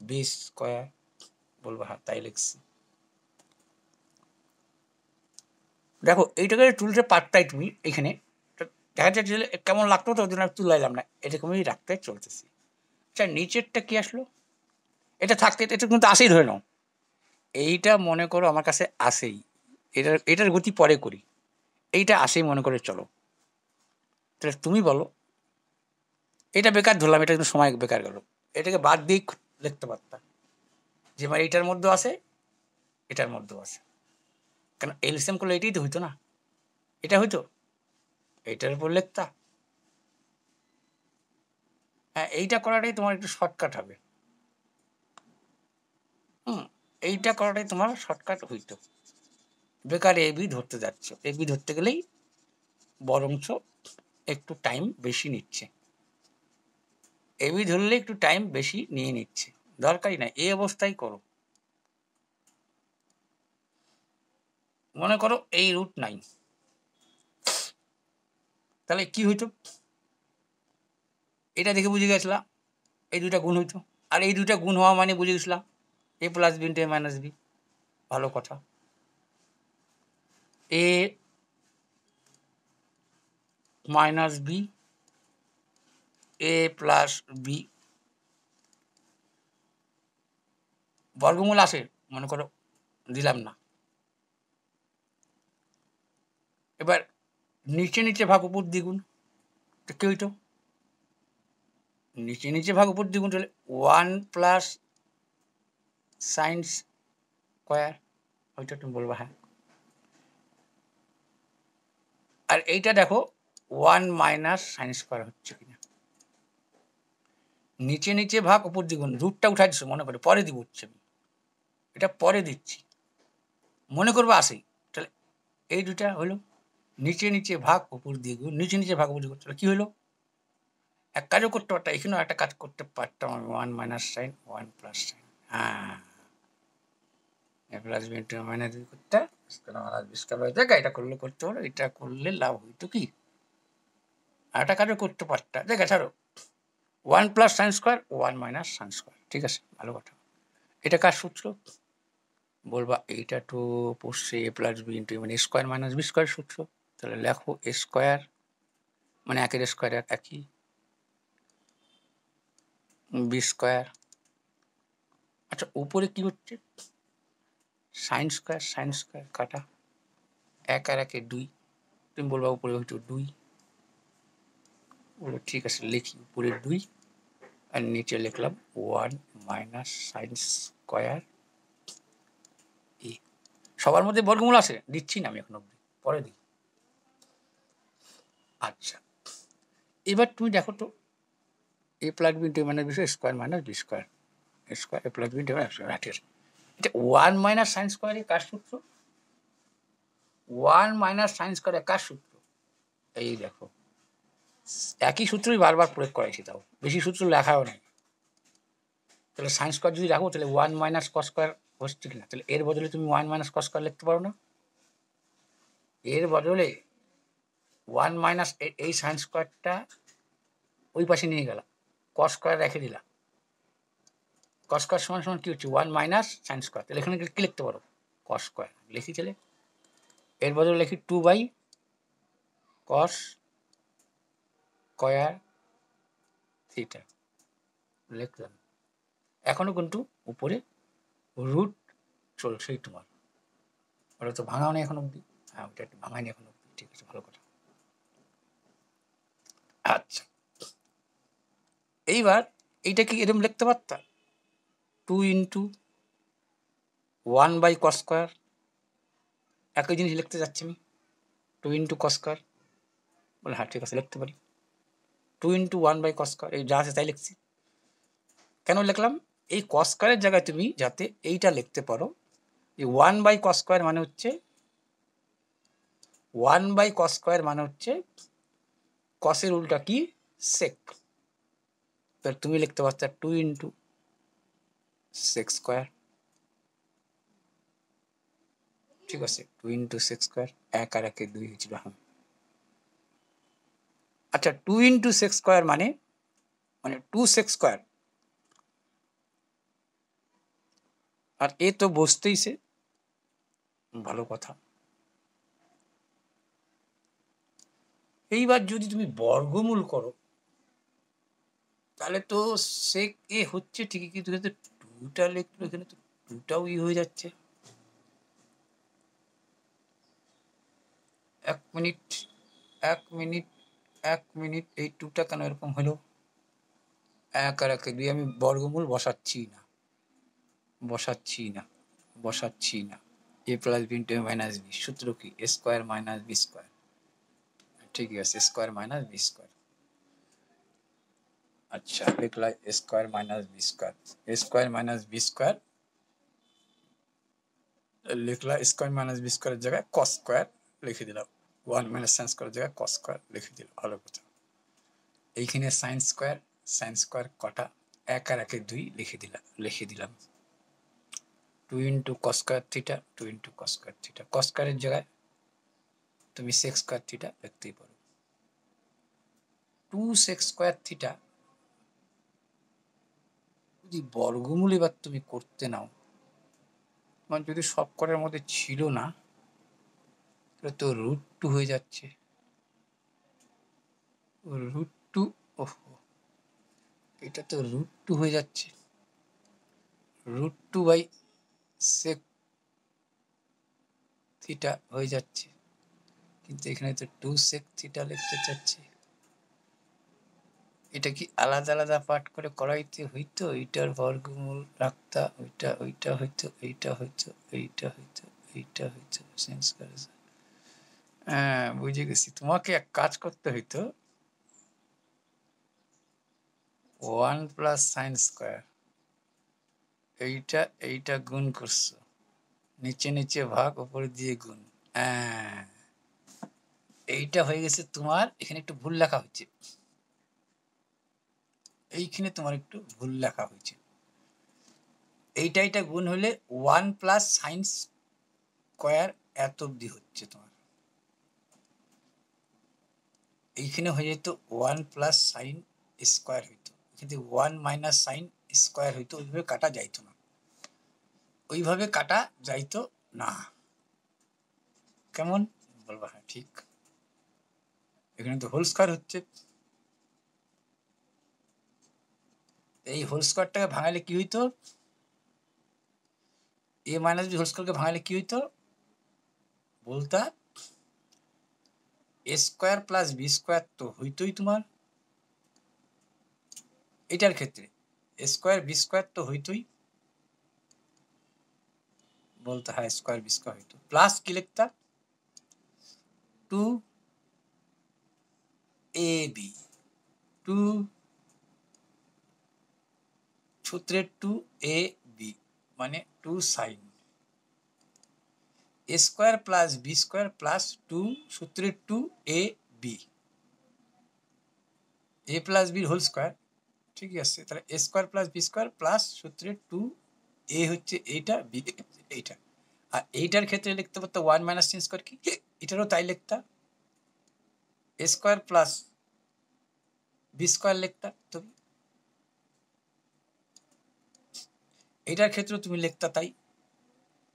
B square, বলবা হ্যাঁ তাই লিখছি। দেখো এইটাকে তুলতে পারতাই তুমি এখানে, দেখা যাচ্ছে কেমন লাগতো, তো ওই জন্য তুলাইলাম না, এরকমই রাখতে চলতেছি। আচ্ছা নিচেরটা কি আসলো, এটা থাকতে এটা কিন্তু আসেই ধরে নাও, এইটা মনে করো আমার কাছে আসেই, এটার গতি পরে করি, এইটা আসেই মনে করে চলো, তাহলে তুমি বলো, এটা বেকার ধরলাম, এটা কিন্তু সময় বেকার গেল, এটাকে বাদ দিয়ে লিখতে পারতাম যে মানে এইটার মধ্যে আছে, এটার মধ্যেও আছে, কেন এলসিএম করলে এটাই তো হইতো না, এটা হইতো, এইটার উপর লিখতা, হ্যাঁ এইটা করাটাই তোমার একটু শর্টকাট হবে, এইটা করাটাই তোমার শর্টকাট হইতো, বেকার এবি ধরতে যাচ্ছ, এবি ধরতে গেলেই বরঞ্চ একটু টাইম বেশি নিচ্ছে, এবি ধরলে একটু টাইম বেশি নিয়ে নিচ্ছে, দরকারই না এই অবস্থায় করো। মনে করো এই রুট 9, তাহলে কি হইতো, এটা দেখে বুঝে গেছিলাম এই দুইটা গুণ হইতো, আর এই দুইটা গুণ হওয়া মানে বুঝে গেছিলাম এ plus B into A minus B, ভালো কথা, এ minus B A plus B, বর্গমূল আসে মনে করো দিলাম না, এবার নিচে নিচে ভাগ উপর দ্বিগুণ, কি হইতো, নিচে নিচে ভাগ উপর দ্বিগুণ চলে 1 প্লাস সাইন স্কোয়ার, ওইটা তুমি বলবা হ্যাঁ, আর এইটা দেখো 1 মাইনাস সাইন স্কোয়ার হচ্ছে কিনা, নিচে নিচে ভাগ উপর দ্বিগুণ, রুটটা উঠাই দিচ্ছ মনে করে, পরে দিব হচ্ছে, এটা পরে দিচ্ছি, মনে করবো আসেই, তাহলে এই দুটা হলো নিচে নিচে ভাগ উপর দ্বিগুণ, নিচে নিচে ভাগ উপর দ্বিগুণ, তাহলে কি হলো, এক কাজও করতে পারতাম, এখানেও একটা কাজ করতে পারতাম আমি, 1 মাইনাস সাইন 1 প্লাস সাইন, হ্যাঁ A plus B into minus B করতে জায়গা, এটা করলে করতে হলো, এটা করলে লাভ হইতো কি, আর একটা কাজও করতে পারতাম, জায়গা ছাড়ো 1 plus sine square 1 minus sine square, ঠিক আছে ভালো কথা, এটা কার সূত্র, বলবা এইটা তো পড়ছে এ প্লাস বি ইন্টু মানে স্কোয়ার মাইনাস বি স্কোয়ার সূত্র, তাহলে লেখো এ স্কোয়ার মানে একের স্কোয়ার একই, বি স্কোয়ার, আচ্ছা উপরে কি হচ্ছে, সাইন স্কোয়ার কাটা, এক আর একে 2, তুমি বলবা উপরে হইতো 2, বলো ঠিক আছে লিখি উপরে 2 আর নিচে লিখলাম 1 মাইনাস সাইন স্কোয়ার এ, সবার মধ্যে বর্গমূল আছে দিচ্ছি না আমি এখন অব্দি, পরে দিই। আচ্ছা এবার তুমি দেখো তো A plus B into minus B square minus B square square A plus B into minus এটা 1 মাইনাস সাইন স্কোয়ারে কার সূত্র, 1 মাইনাস সাইন স্কোয়ারে কার সূত্র, এই দেখো একই সূত্রই বারবার প্রয়োগ করাইছি, তাও বেশি সূত্র লেখাও নেই, তাহলে সাইন স্কোয়ার যদি রাখো তাহলে 1 মাইনাস কস স্কোয়ার হচ্ছে কিনা, তাহলে এর বদলে তুমি 1 মাইনাস কস স্কোয়ার লিখতে পারো না, এর বদলে 1 মাইনাস এই সাইন স্কোয়ারটা ওই পাশে নিয়ে গেলাম, কস স্কোয়ার রেখে দিলাম, কস স্কোয়ার সমান সমান কি হচ্ছে 1 মাইনাস সাইন স্কোয়ার, তাহলে এখানে কি লিখতে পারো কস স্কোয়ার লিখি, তাহলে এর বদলে লিখি 2 বাই কস স্কোয়ার থিটা লিখলাম, এখনো কিন্তু উপরে রুট চলছেই তোমার, ওটা তো ভাঙাও নেই এখন অব্দি, হ্যাঁ ওটা একটু ভাঙায়নি এখন অব্দি, ঠিক আছে ভালো কথা। আচ্ছা এইবার এইটা কি এরকম লিখতে পারতাম 2 ইন্টু 1 বাই কস স্কোয়ার, একই জিনিস লিখতে যাচ্ছি আমি 2 ইন্টু কস স্কোয়ার, বলে হ্যাঁ ঠিক আছে লিখতে পারি 2 ইন্টু 1 বাই কস স্কোয়ার, এই যা আছে তাই লিখছি, কেন লিখলাম এই কস স্কোয়ারের জায়গায় তুমি যাতে এইটা লিখতে পারো এই 1/cos স্কয়ার মানে হচ্ছে 1/cos স্কয়ার মানে হচ্ছে কসের উল্টা কি সেক। তাহলে তুমি লিখতে পারছো 2 ইন্টু সেক স্কয়ার, ঠিক আছে, 2 ইন্টু সেক স্কয়ার, 1 আর 1 2 হয়েছিল। আচ্ছা 2 ইন্টু সেক স্কয়ার মানে 2 সেক স্কয়ার, আর এ তো বসতেইছে, ভালো কথা। এইবার যদি তুমি বর্গমূল করো তাহলে তো সেক এ হচ্ছে ঠিকই, কিন্তু এখানে তো 2টা লিখলো, এখানে তো 2টাও হয়ে যাচ্ছে। 1 মিনিট 1 মিনিট 1 মিনিট, এই 2টা কেন এরকম হলো? 1 আর 1 2, আমি বর্গমূল বসাচ্ছি না, বসাচ্ছি না, বসাচ্ছি না। এ plus B into A minus B, সূত্র কি? এ স্কোয়ার মাইনাস বি স্কোয়ার, ঠিকই আছে, স্কোয়ার মাইনাস বি স্কোয়ার। আচ্ছা লিখলাম এ স্কোয়ার মাইনাস বি স্কোয়ার, এ স্কোয়ার মাইনাস বি স্কোয়ার লিখলাম, স্কোয়ার মাইনাস বি স্কোয়ারের জায়গায় কস স্কোয়ার লিখে দিলাম, 1 মাইনাস সাইন স্কোয়ারের জায়গায় কস স্কোয়ার লিখে দিলাম, ভালো কথা। এইখানে সাইন স্কোয়ার কটা, 1 আর 1 2 লিখে দিলাম 2 into cos square theta, 2 into cos square theta, cos স্কোয়ারের জায়গায় তুমি সেক স্কোয়ার থিটা লিখতেই পারো। 2 সেক স্কোয়ার থিটা যদি বর্গমূল এবার তুমি করতে নাও, মানে যদি সব করার মধ্যে ছিল না, তাহলে তো √2 হয়ে যাচ্ছে, √2, ওহো এটা তো √2 হয়ে যাচ্ছে, √2 বাই সেক থিটা হয়ে যাচ্ছে, কিন্তু এখানে তো 2 সেক থিটা লিখতে চাচ্ছি। এটা কি আলাদা আলাদা পার্ট করে করাইতে হইতো? এইটার বর্গমূল রাখতা, ওইটা হইতো, এইটা হইতো, এইটা হইতো, এইটা হইতো, সেন্স করেছে। হ্যাঁ বুঝে গেছি, তোমাকে এক কাজ করতে হইতো, 1 প্লাস সাইন স্কোয়ার, এইটা গুণ করছো, নিচে নিচে ভাগ, উপরে দিয়ে গুণ, হ্যাঁ এইটা হয়ে গেছে তোমার। এখানে একটু ভুল লেখা হচ্ছে, এইখানে তোমার একটু ভুল লেখা হয়েছে। এইটা গুণ হলে 1 প্লাস সাইন স্কোয়ার এত অব্দি হচ্ছে তোমার, এইখানে হয়ে যেত 1 প্লাস সাইন স্কোয়ার হইতো, কিন্তু 1 মাইনাস সাইন স্কোয়ার হইতো, ওইভাবে কাটা যাইতো না, ওইভাবে কাটা যাইতো না। কেমন বলবা? হ্যাঁ ঠিক, এখানে তো হোল স্কোয়ার হচ্ছে, এই হোল স্কোয়ারটাকে ভাঙালে কি হইতো? এ মাইনাস বি হোল স্কোয়ারকে ভাঙালে কি হইতো বলতা? এ স্কোয়ার প্লাস বি স্কোয়ার তো হইতোই তোমার, এটার ক্ষেত্রে এ স্কোয়ার বি স্কোয়ার তো হইতোই, বলতে হয় স্কোয়ার বি স্কোয়ার হইতো, প্লাস কি লিখতা? 2 এ বি, 2 সূত্রের 2 এ বি মানে 2 sine A square plus B square plus 2 সূত্রের 2 A B, A plus B whole square, ঠিক আছে। তাহলে A square plus B square plus সূত্রের 2 এ হচ্ছে এইটা, বি এইটা, আর এইটার ক্ষেত্রে লিখতে পারতো 1 মাইনাস সাইন স্কোয়ার, কি এটারও তাই লিখতা, A square plus B square লিখতা তুমি, এটার ক্ষেত্রেও তুমি লিখতা তাই,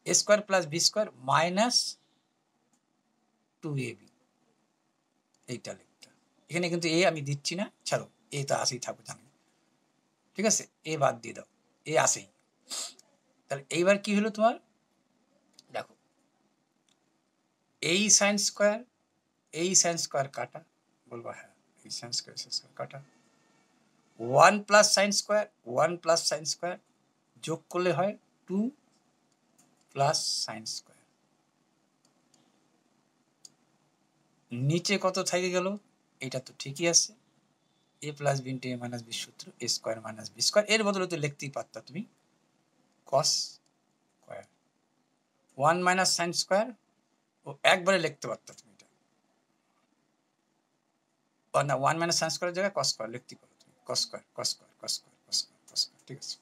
A square plus B square minus 2ab, এইটা লিখতা। এখানে কিন্তু এ আমি দিচ্ছি না, ছাড়ো, এ তো আসেই থাকবে জানি, ঠিক আছে, এ বাদ দিয়ে দাও, এ আসেই। তাহলে এইবার কি হলো তোমার, দেখো এই সাইন স্কোয়ার কাটা, বলবা হ্যাঁ এই সাইন স্কোয়ার কাটা, 1 প্লাস সাইন স্কোয়ার যোগ করলে হয় 2 প্লাস সাইন স্কোয়ার, নিচে কত থেকে গেল? এটা তো ঠিকই আছে, A plus B into A minus B সূত্র, A square minus B square, এর বদলে তো লিখতেই পারতা তুমি cos square, one minus sine square ও একবারে লিখতে পারতো তুমি এটা, না ওয়ান মাইনাস সাইন স্কোয়ারের জায়গায় কস স্কোয়ার লিখতে পারো তুমি, cos square cos square cos square cos square cos square, ঠিক আছে।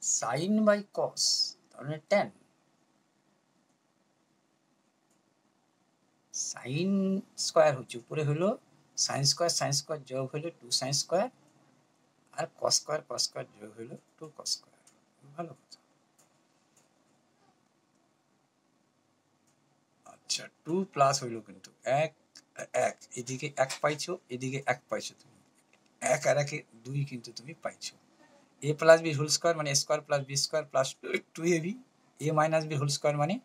সাইন বাই কস তাহলে টেন, সাইন স্কোয়ার হচ্ছে উপরে হলো সাইন স্কোয়ার যোগ হলো টু সাইন স্কোয়ার, আর কস স্কোয়ার যোগ হলো টু কস স্কোয়ার। ভালো কথা। আচ্ছা টু প্লাস হইলো কিন্তু এক এক, এদিকে এক পাইছো এদিকে এক পাইছো তুমি, এক আর একে দুই কিন্তু তুমি পাইছো। A plus B whole square মানে square plus B square plus two A B, A minus B whole square মানে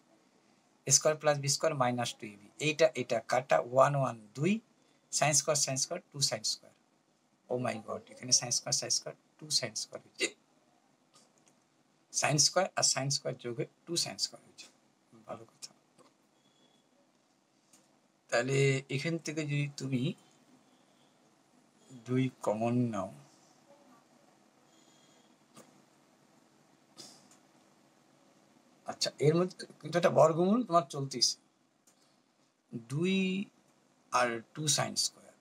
square plus B square minus two A B, এইটা এটা কাটা ওয়ান ওয়ান দুই, sine square two sine square. Oh my god, এখানে sine square two sine square হচ্ছে, sine square আর sine square যোগে two sine square হচ্ছে। ভালো কথা। তাহলে এখান থেকে যদি তুমি দুই কমন নাও, আচ্ছা এর মধ্যে কিন্তু একটা বর্গমূল তোমার চলতেছে, দুই আর টু সাইন স্কোয়ার,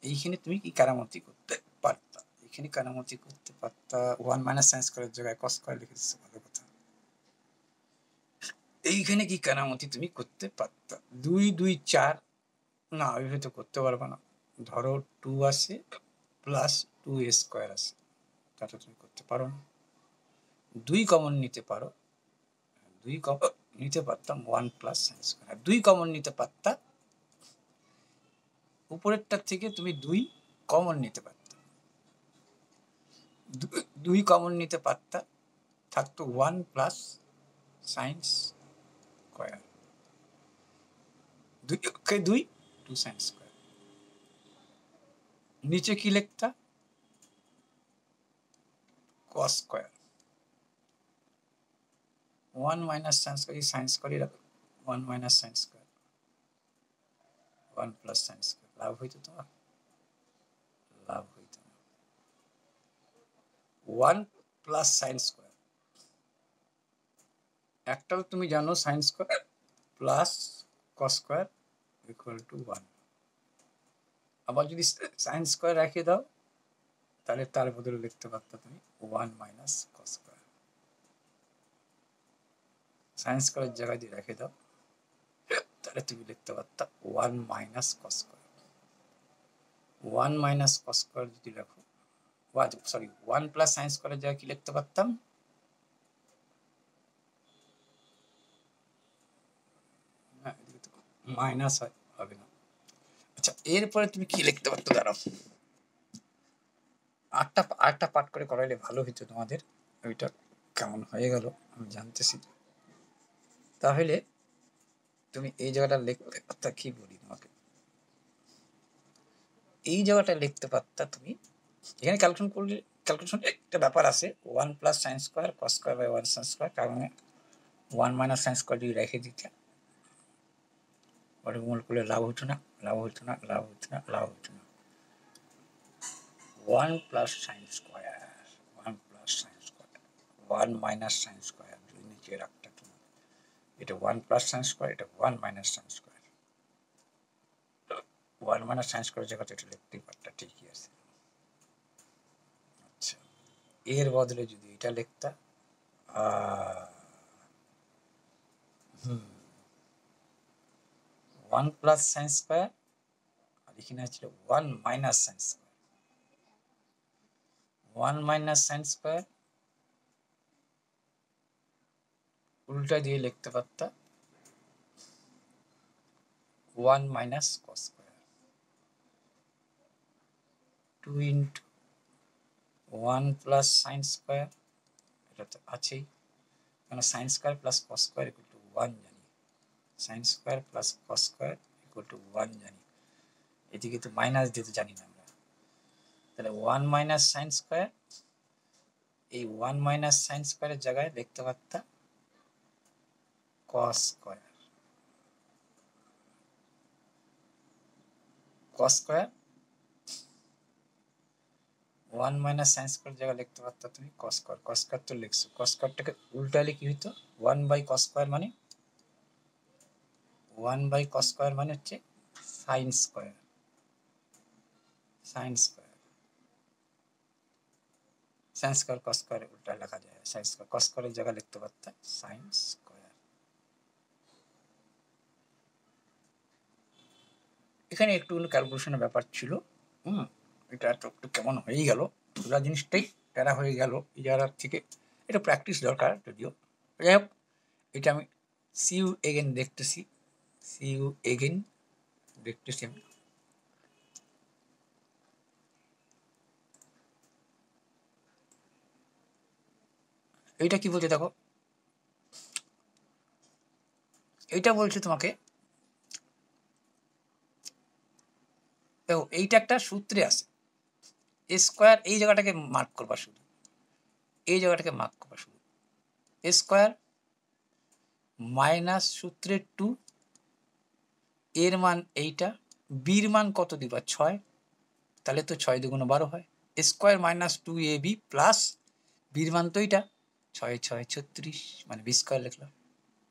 এইখানে তুমি কি কারামতি করতে পারতা, এখানে কারামতি করতে পারতা, ওয়ান মাইনাস সাইন স্কোয়ারের জায়গায় কস স্কোয়ার লিখে দিচ্ছে। ভালো কথা। এইখানে কি কারামতি তুমি করতে পারতা, দুই দুই চার, না ওইভাবে তো করতে পারবা না। ধরো টু আছে প্লাস টু এ স্কোয়ার আছে, তাতে তুমি করতে পারো না। দুই কমন নিতে পারো, দুই কমন নিতে পারতাম ওয়ান প্লাস সাইন স্কোয়ার, দুই কমন নিতে পারতা, উপরেরটার থেকে তুমি দুই কমন নিতে পারতা, দুই কমন নিতে পারতা, থাকতো ওয়ান প্লাস সাইন স্কোয়ার, দুই দুই টু সাইন স্কোয়ার, নিচে কি লিখতা cos square, one minus sine square, এই সাইন স্কোয়ারই রাখো, one minus sine square, one plus sine square. লাভ হইতো তোমার, লাভ হইতো না। ওয়ান প্লাস সাইন স্কোয়ার, একটাও তুমি জানো sign square plus cos square equal to one, আবার যদি সাইন স্কোয়ার রেখে দাও তাহলে তার বদলে লিখতে পারতো তুমি one minus cos square, sine স্কোয়ারের জায়গায় যদি রেখে দাও তাহলে তুমি লিখতে পারতা one minus cos square, one minus cos square যদি রাখো, সরি ওয়ান প্লাস সাইন স্কোয়ারের জায়গায় কি লিখতে পারতাম, মাইনাস হবে না। আচ্ছা এরপরে তুমি কি লিখতে পারতো, দাঁড়াও আটটা পাঠ করে করাইলে ভালো হইতো তোমাদের, ওইটা কেমন হয়ে গেল আমি জানতেছি। তাহলে তুমি এই জায়গাটা লিখতে পারতা, কি বলি তোমাকে, এই জায়গাটা লিখতে পারতা তুমি, এখানে ক্যালকুলেশন করলে ক্যালকুলেশন একটা ব্যাপার আছে, one plus sine square cos square by one sine square, কারণে ওয়ান মাইনাস সাইন স্কোয়ার যদি রেখে দিতে বর্গমূল করলে লাভ হতো না, লাভ হতো না, লাভ হতো না, লাভ হতো না। One plus sine square, one plus sine square, one minus sine square যদি নিচে রাখতে তুমি, এটা ওয়ান প্লাস সাইন স্কোয়ার, এটা one minus sine square, one minus sine square জায়গাতে এটা লিখতেই পারতা, ঠিকই আছে। আচ্ছা এর বদলে যদি এটা লিখতা, ওয়ান প্লাস সাইন স্কোয়ার, আর এখানে ছিল one minus sine square, one minus sine square উল্টা দিয়ে লিখতে পারতা one minus cos square, two into one plus sine square, এটা তো আছেই, কেন sine square plus cos square equal to one জানি, sine square plus cos square equal to one জানি, এদিকে তো মাইনাস দিতে জানি না আমরা, তাহলে ওয়ান মাইনাস সাইন স্কোয়ার, এই ওয়ান মাইনাস সাইন স্কোয়ারের জায়গায় লিখতে পারতা cos square, cos square one minus sine square জায়গায় লিখতে পারতো তুমি কস স্কোয়ার, কস স্কোয়ার তো লিখছো, কস স্কোয়ারটাকে উল্টালে কি হইতো, ওয়ান বাই কস স্কোয়ার মানে, ওয়ান বাই কস স্কোয়ার মানে হচ্ছে sine square, sine square, sign square cos square উল্টা লেখা যায়, সাইন স্কোয়ার কস স্কোয়ারের জায়গায় লিখতে পারতো সাইন স্কোয়ার। এখানে একটু ক্যালকুলেশনের ব্যাপার ছিল, এটা একটু কেমন হয়ে গেল, পুরো জিনিসটাই প্যারা হয়ে গেল এই জায়গার থেকে, এটা প্র্যাকটিস দরকার যদিও। যাই হোক, এটা আমি সি ইউ এগেন দেখতেছি, সি ইউ এগেন দেখতেছি আমি। এইটা কি বলছে দেখো, এইটা বলছে তোমাকে, দেখো এইটা একটা সূত্রে আছে, এ স্কোয়ার এই জায়গাটাকে মার্ক করবা, শুধু এই জায়গাটাকে মার্ক করবা, শুধু এ স্কোয়ার মাইনাস সূত্রের 2, এর মান এইটা, বির মান কত দিবা 6, তাহলে তো 6 2 12 হয়, স্কোয়ার মাইনাস 2ab প্লাস বির মান তো এইটা 6 6 36, মানে বি স্কোয়ার লিখলাম,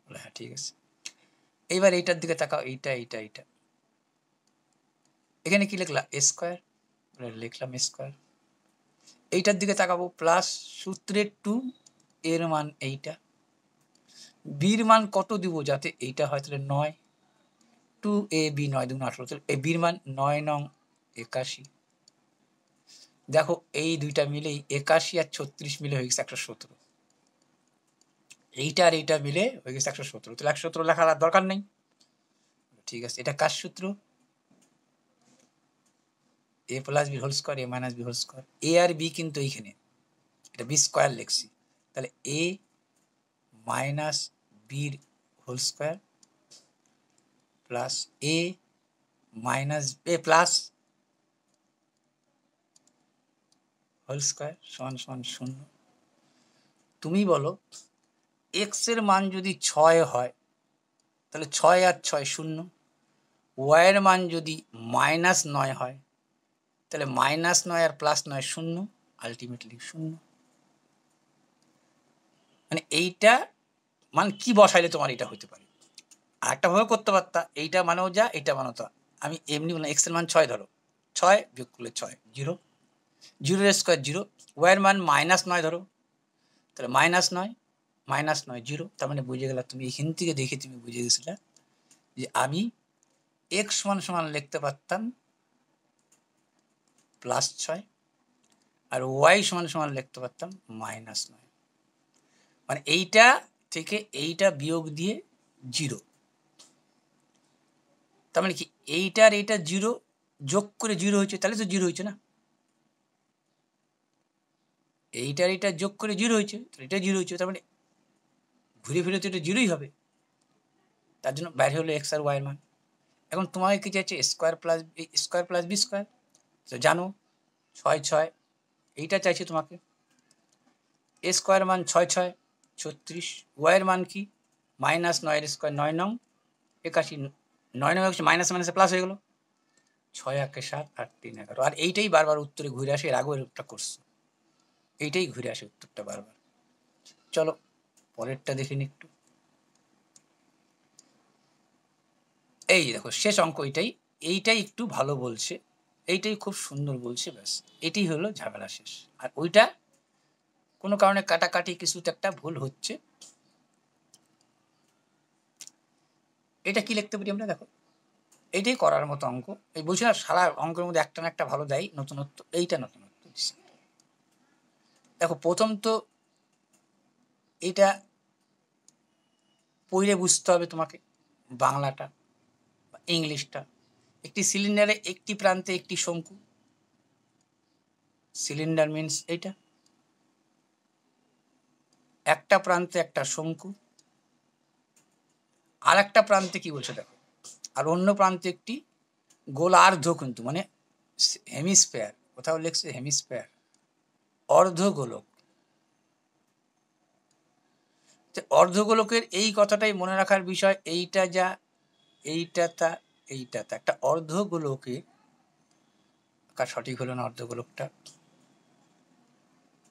বলে হ্যাঁ ঠিক আছে। এইবার এইটার দিকে তাকাও, এইটা এইটা এইটা, এখানে কি লিখলা এ স্কোয়ার, লিখলাম এ স্কোয়ার, এইটার দিকে তাকাবো প্লাস সূত্রের 2, এর মান এইটা, বির মান কত দিব যাতে এইটা হয়, তাহলে 9, 2ab 9 2 18, তাহলে এই বির মান 9 নং 81। দেখো এই দুইটা মিলেই 81 আর 36 মিলে হয়ে গেছে 117, এইটা আর এইটা মিলে হয়ে গেছে 117, তাহলে 117 লেখার আর দরকার নেই, ঠিক আছে। এটা কার সূত্র, এ প্লাস বি হোল স্কোয়ার এ মাইনাস বি হোল স্কোয়ার, এ আর বি কিন্তু এইখানে এটা বি স্কোয়ার লিখছি, তাহলে এ মাইনাস বির হোল স্কোয়ার প্লাস এ মাইনাস এ প্লাস হোল স্কোয়ার সমান সমান 0। তুমি বলো এক্স এর মান যদি 6 হয় তাহলে 6 আর 6 0, ওয়াই এর মান যদি -9 হয় তাহলে -9 আর +9 0, আলটিমেটলি 0। মানে এইটা মান কি বসাইলে তোমার এটা হতে পারে, আর একটা ভাবে করতে পারতা, এইটা মানেও যা এইটা মানেও তা, আমি এমনি বললাম এক্স এর মান 6 ধরো, 6 বিয়োগ করলে 6 0, 0 এর স্কোয়ার 0, ওয়াই এর মান -9 ধরো, তাহলে -9 -9 0, তার মানে বুঝে গেলা তুমি, এখান থেকে দেখে তুমি বুঝে গেছিলা যে আমি এক্স সমান সমান লিখতে পারতাম +6 আর ওয়াই সমান সমান লিখতে পারতাম -9, মানে এইটা থেকে এইটা বিয়োগ দিয়ে 0, তার মানে কি এইটা আর এইটা 0 যোগ করে 0 হয়েছে, তাহলে তো 0 হয়েছে না, এইটা আর এইটা যোগ করে 0 হয়েছে, এটা 0 হয়েছে, তার মানে ঘুরে ফিরে তো এটা 0ই হবে, তার জন্য বাইরে হলো এক্স আর ওয়াই এর মান। এখন তোমাকে কি চাইছে স্কোয়ার প্লাস বি স্কোয়ার, তো জানো 6 6, এইটা চাইছে তোমাকে, এ স্কোয়ার মান 6 6 36, ওয়াই এর মান কি -9 এর স্কোয়ার 9 নং 81, 9 নং মাইনাস মাইনাসে প্লাস হয়ে গেল, 6 1 7 8 3 11, আর এইটাই বারবার উত্তরে ঘুরে আসে, এর আগেও একটা করছো, এইটাই ঘুরে আসে উত্তরটা বারবার। চলো পরেরটা দেখে নি একটু, এই দেখো শেষ অঙ্ক এইটাই, এইটাই একটু ভালো বলছে, এইটাই খুব সুন্দর বলছে, ব্যাস এটাই হলো ঝামেলা শেষ, আর ওইটা কোনো কারণে কাটাকাটি কিছুতে একটা ভুল হচ্ছে। এটা কি লিখতে পারি আমরা, দেখো এইটাই করার মতো অঙ্ক, এই বলছি না সারা অঙ্কের মধ্যে একটা না একটা ভালো দেয় নতুনত্ব, এইটা নতুনত্ব দিচ্ছে। দেখো প্রথম তো এটা পড়লে বুঝতে হবে তোমাকে বাংলাটা বা ইংলিশটা, একটি সিলিন্ডারে একটি প্রান্তে একটি শঙ্কু, সিলিন্ডার মিন্স এইটা, একটা প্রান্তে একটা শঙ্কু, আর একটা প্রান্তে কি বলছে দেখো, আর অন্য প্রান্তে একটি গোলার্ধ, কিন্তু মানে হেমিস্ফেয়ার, কোথাও লেখছে হেমিস্ফেয়ার, অর্ধগোলক। অর্ধগোলকের এই কথাটাই মনে রাখার বিষয়, এইটা যা এইটা তা এইটা তা, একটা অর্ধগোলকে, সঠিক হলো না অর্ধগোলকটা,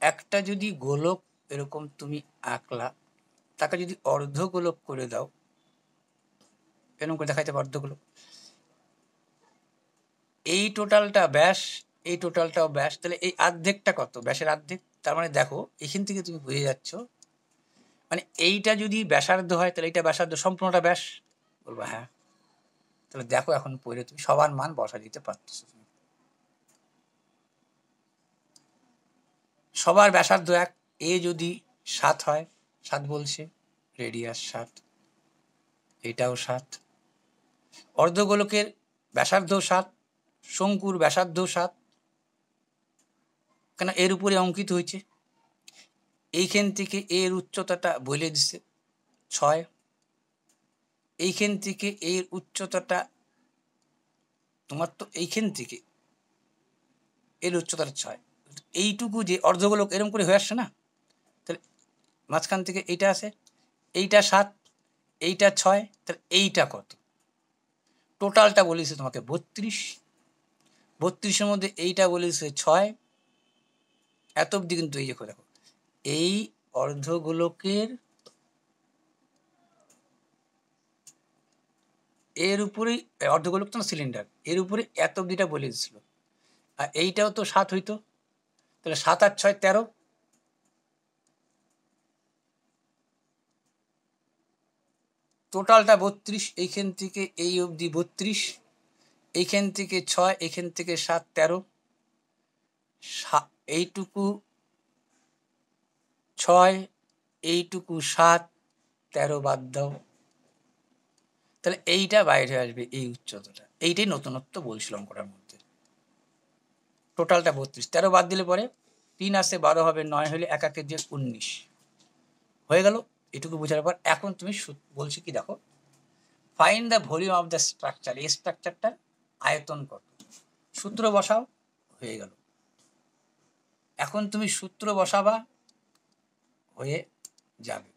একটা যদি গোলক এরকম তুমি আঁকলা, তাকে যদি অর্ধ গোলক করে দাও, এরকম করে দেখাইতে অর্ধ গোলক, এই টোটালটা ব্যাস, এই টোটালটাও ব্যাস, তাহলে এই অর্ধেকটা কত? ব্যাসের অর্ধেক। তার মানে দেখো এখান থেকে তুমি বুঝে যাচ্ছ, মানে এইটা যদি ব্যাসার্ধ হয় তাহলে এইটা ব্যাসার্ধ, সম্পূর্ণটা ব্যাস। বলবো হ্যাঁ। তাহলে দেখো এখন পড়ে তুমি সবার মান বসা দিতে পারতেছো। সবার ব্যাসার্ধ এক। এ যদি 7 হয়, 7 বলছে, রেডিয়াস 7, এটাও 7। অর্ধগোলকের ব্যাসার্ধ 7, শঙ্কুর ব্যাসার্ধ 7, কেন এর উপরে অঙ্কিত হয়েছে। এইখান থেকে এর উচ্চতাটা বলে দিছে 6, এইখান থেকে এর উচ্চতাটা তোমার, তো এইখান থেকে এর উচ্চতাটা 6, এইটুকু যে অর্ধগোলক এরকম করে হয়ে আসছে না, তাহলে মাঝখান থেকে এইটা আছে, এইটা 7, এইটা 6, তাহলে এইটা কত? টোটালটা বলেছে তোমাকে 32, 32-এর মধ্যে এইটা বলেছে 6, এত অব্দি কিন্তু এই দেখো, দেখো এই অর্ধগোলকের এর উপরেই, অর্ধগোলক তো না সিলিন্ডার, এর উপরে এত অব্দিটা বলে দিচ্ছিল, আর এইটাও তো 7 হইতো, তাহলে 7 আর 6 13, টোটালটা 32, এইখান থেকে এই অবধি 32, এইখান থেকে 6, এইখান থেকে 7 13, এইটুকু 6, এইটুকু 7, 13 বাদ দাও, তাহলে এইটা বাইরে আসবে, এই উচ্চতাটা। এইটাই নতুনত্ব বলছিলাম করার মধ্যে। টোটালটা 32, 13 বাদ দিলে পরে 3 আসে 12 হবে, 9 হলে 1 1 যে 19 হয়ে গেল। এটুকু বোঝার পর এখন তুমি বলছি কি দেখো, find the volume of the structure. এই স্ট্রাকচারটার আয়তন কত? সূত্র বসাও, হয়ে গেল। এখন তুমি সূত্র বসাবা, হয়ে যাবে।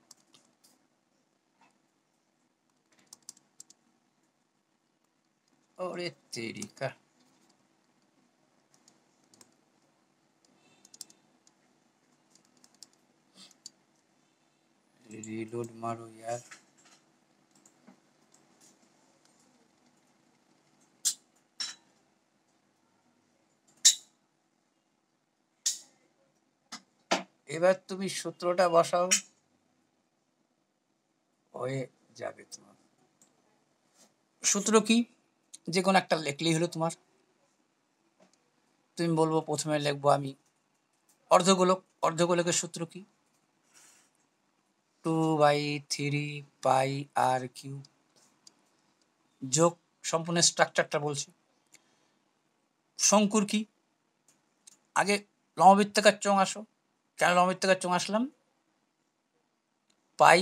ওরে তেরিকা, রিলোড মারো यार। এবার তুমি সূত্রটা বসাও, হয়ে যাবে তোমার। সূত্র কি? যে কোনো একটা লেখলেই হলো তোমার। তুমি বলবো প্রথমে লিখবো আমি অর্ধগোলক। অর্ধগোলকের সূত্র কি? 2/3 পাই আর কিউ, যোগ সম্পূর্ণ স্ট্রাকচারটা বলছি। শঙ্কুর কি? আগে লম্ববৃত্তাকার চোঙ আসো। কেন লম্ববৃত্তাকার চোঙ আসলাম? পাই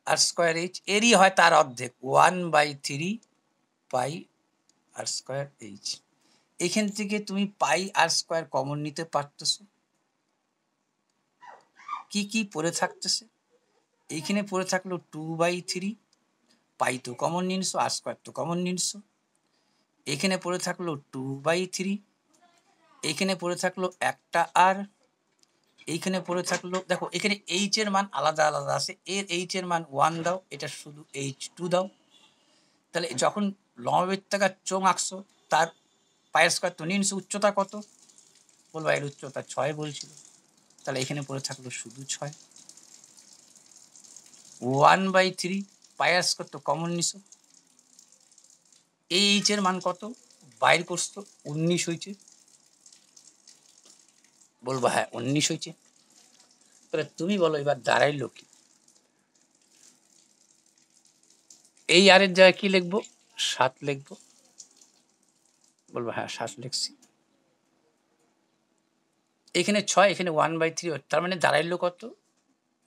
আর স্কোয়ার এইচ, এরই হয় তার অর্ধেক, 1/3 পাই আর স্কোয়ার এইচ। এখান থেকে তুমি পাই আর স্কোয়ার কমন নিতে পারতেছো। কি কি পড়ে থাকতেছে? এইখানে পড়ে থাকলো 2/3, পাই তো কমন নিনছো, আর স্কোয়ার তো কমন নিনছো। এখানে পড়ে থাকলো 2/3, এইখানে পড়ে থাকলো একটা আর, এইখানে পড়ে থাকলো, দেখো এখানে এইচ এর মান আলাদা আলাদা আছে, এর এইচ এর মান 1 দাও, এটা শুধু H2 দাও। তাহলে যখন লম্ববৃত্তাকার চোঙ আঁকছো, তার পায়ের স্কোয়ার তো নিনছো, উচ্চতা কত? বলবা এর উচ্চতা 6 বলছিল, তাহলে এখানে পড়ে থাকলো শুধু 6। 1/3 পায়ের স্কোয়ার তো কমন নিছো, এই এইচ এর মান কত বাইর করছো? 19 হয়েছে। বলবো হ্যাঁ 19 হয়েছে। তাহলে তুমি বলো এবার দাঁড়াইলো কি? এই আর এর জায়গায় কি লিখবো? 7 লিখবো। বলবো হ্যাঁ 7 লিখছি। এখানে 6, এখানে 1/3, তার মানে দাঁড়াইলো কত?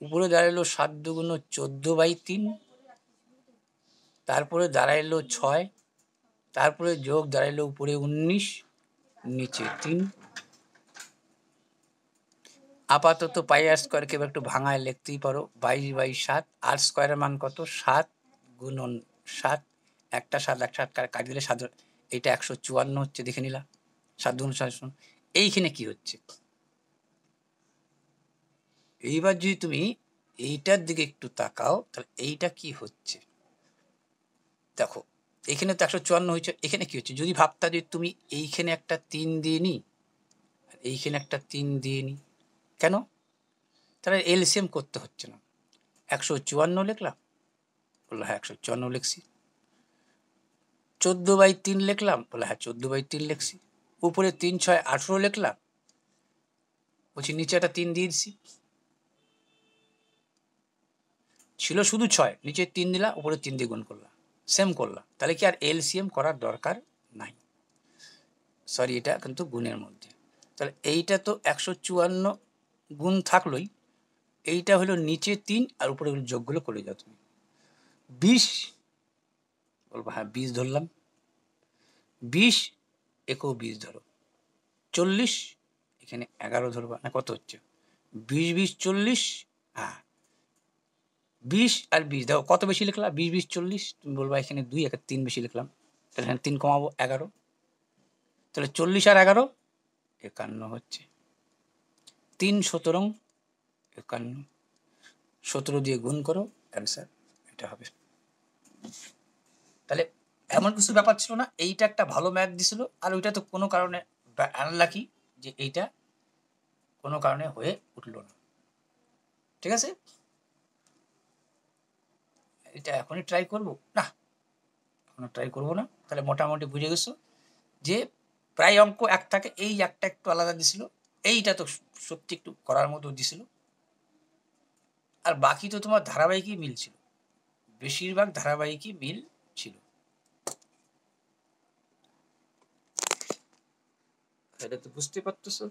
উপরে দাঁড়াইলো 7 দুগুণ 14/3, তারপরে দাঁড়াইলো 6, তারপরে যোগ দাঁড়াইলো উপরে 19, নিচে 3। আপাতত পাই আর স্কোয়ারকে এবার একটু ভাঙায় লিখতেই পারো, 22/7। আর স্কোয়ারের মান কত? 7 গুণন 7, একটা 7 একটা 7 কাটি দিলে 7, এইটা 154 হচ্ছে, দেখে নিলাম। 7 গুণ 7, এইখানে কি হচ্ছে, এইবার যদি তুমি এইটার দিকে একটু তাকাও তাহলে এইটা কি হচ্ছে দেখো। এখানে তো 154 হয়েছে, এখানে কি হচ্ছে, যদি ভাবতা যে তুমি এইখানে একটা 3 দিয়ে নি আর এইখানে একটা 3 দিয়ে নি, কেন, তাহলে এলসিএম করতে হচ্ছে না। 154 লিখলাম, বললো হ্যাঁ 154 লিখছি। 14/3 লিখলাম, বলে হ্যাঁ 14/3 লিখছি। উপরে 3 6 18 লিখলাম, বলছি নিচে একটা 3 দিয়ে দিছি। ছিল শুধু 6, নিচে 3 দিলা, উপরে 3 দিয়ে গুণ করলাম, সেম করলাম, তাহলে কি আর এলসিএম করার দরকার নাই। সরি, এটা কিন্তু গুণের মধ্যে, তাহলে এইটা তো 154 গুণ থাকলোই, এইটা হলো নিচে 3 আর উপরে যোগগুলো করে যাও তুমি। 20, বলবো হ্যাঁ 20 ধরলাম, 20 একেও 20 ধরো, 40 এখানে 11 ধরবা, না কত হচ্ছে 20 20 40, হ্যাঁ 20 আর 20 দেখো কত বেশি লিখলাম, 20 20 40, তুমি বলবা এখানে 2 একে 3 বেশি লিখলাম, তাহলে এখানে 3 কমাবো 11, তাহলে 40 আর 11 51 হচ্ছে। 3 17 51, 17 দিয়ে গুণ করো, অ্যান্সার এটা হবে। তাহলে এমন কিছু ব্যাপার ছিল না, এইটা একটা ভালো ম্যাথ দিছিল, আর ওইটা তো কোনো কারণে আনলাকি যে এইটা কোনো কারণে হয়ে উঠলো না। ঠিক আছে, এটা এখনই ট্রাই করবো না, এখনো ট্রাই করবো না। তাহলে মোটামুটি বুঝে গেছো যে প্রায় অঙ্ক এক থাকে, এই একটা একটু আলাদা দিছিল, এইটা তো সত্যি একটু করার মতো দিছিল, আর বাকি তো তোমার ধারাবাহিকই মিল ছিল, বেশিরভাগ ধারাবাহিকই মিল ছিল। এটা তো বুঝতে পারতেছো।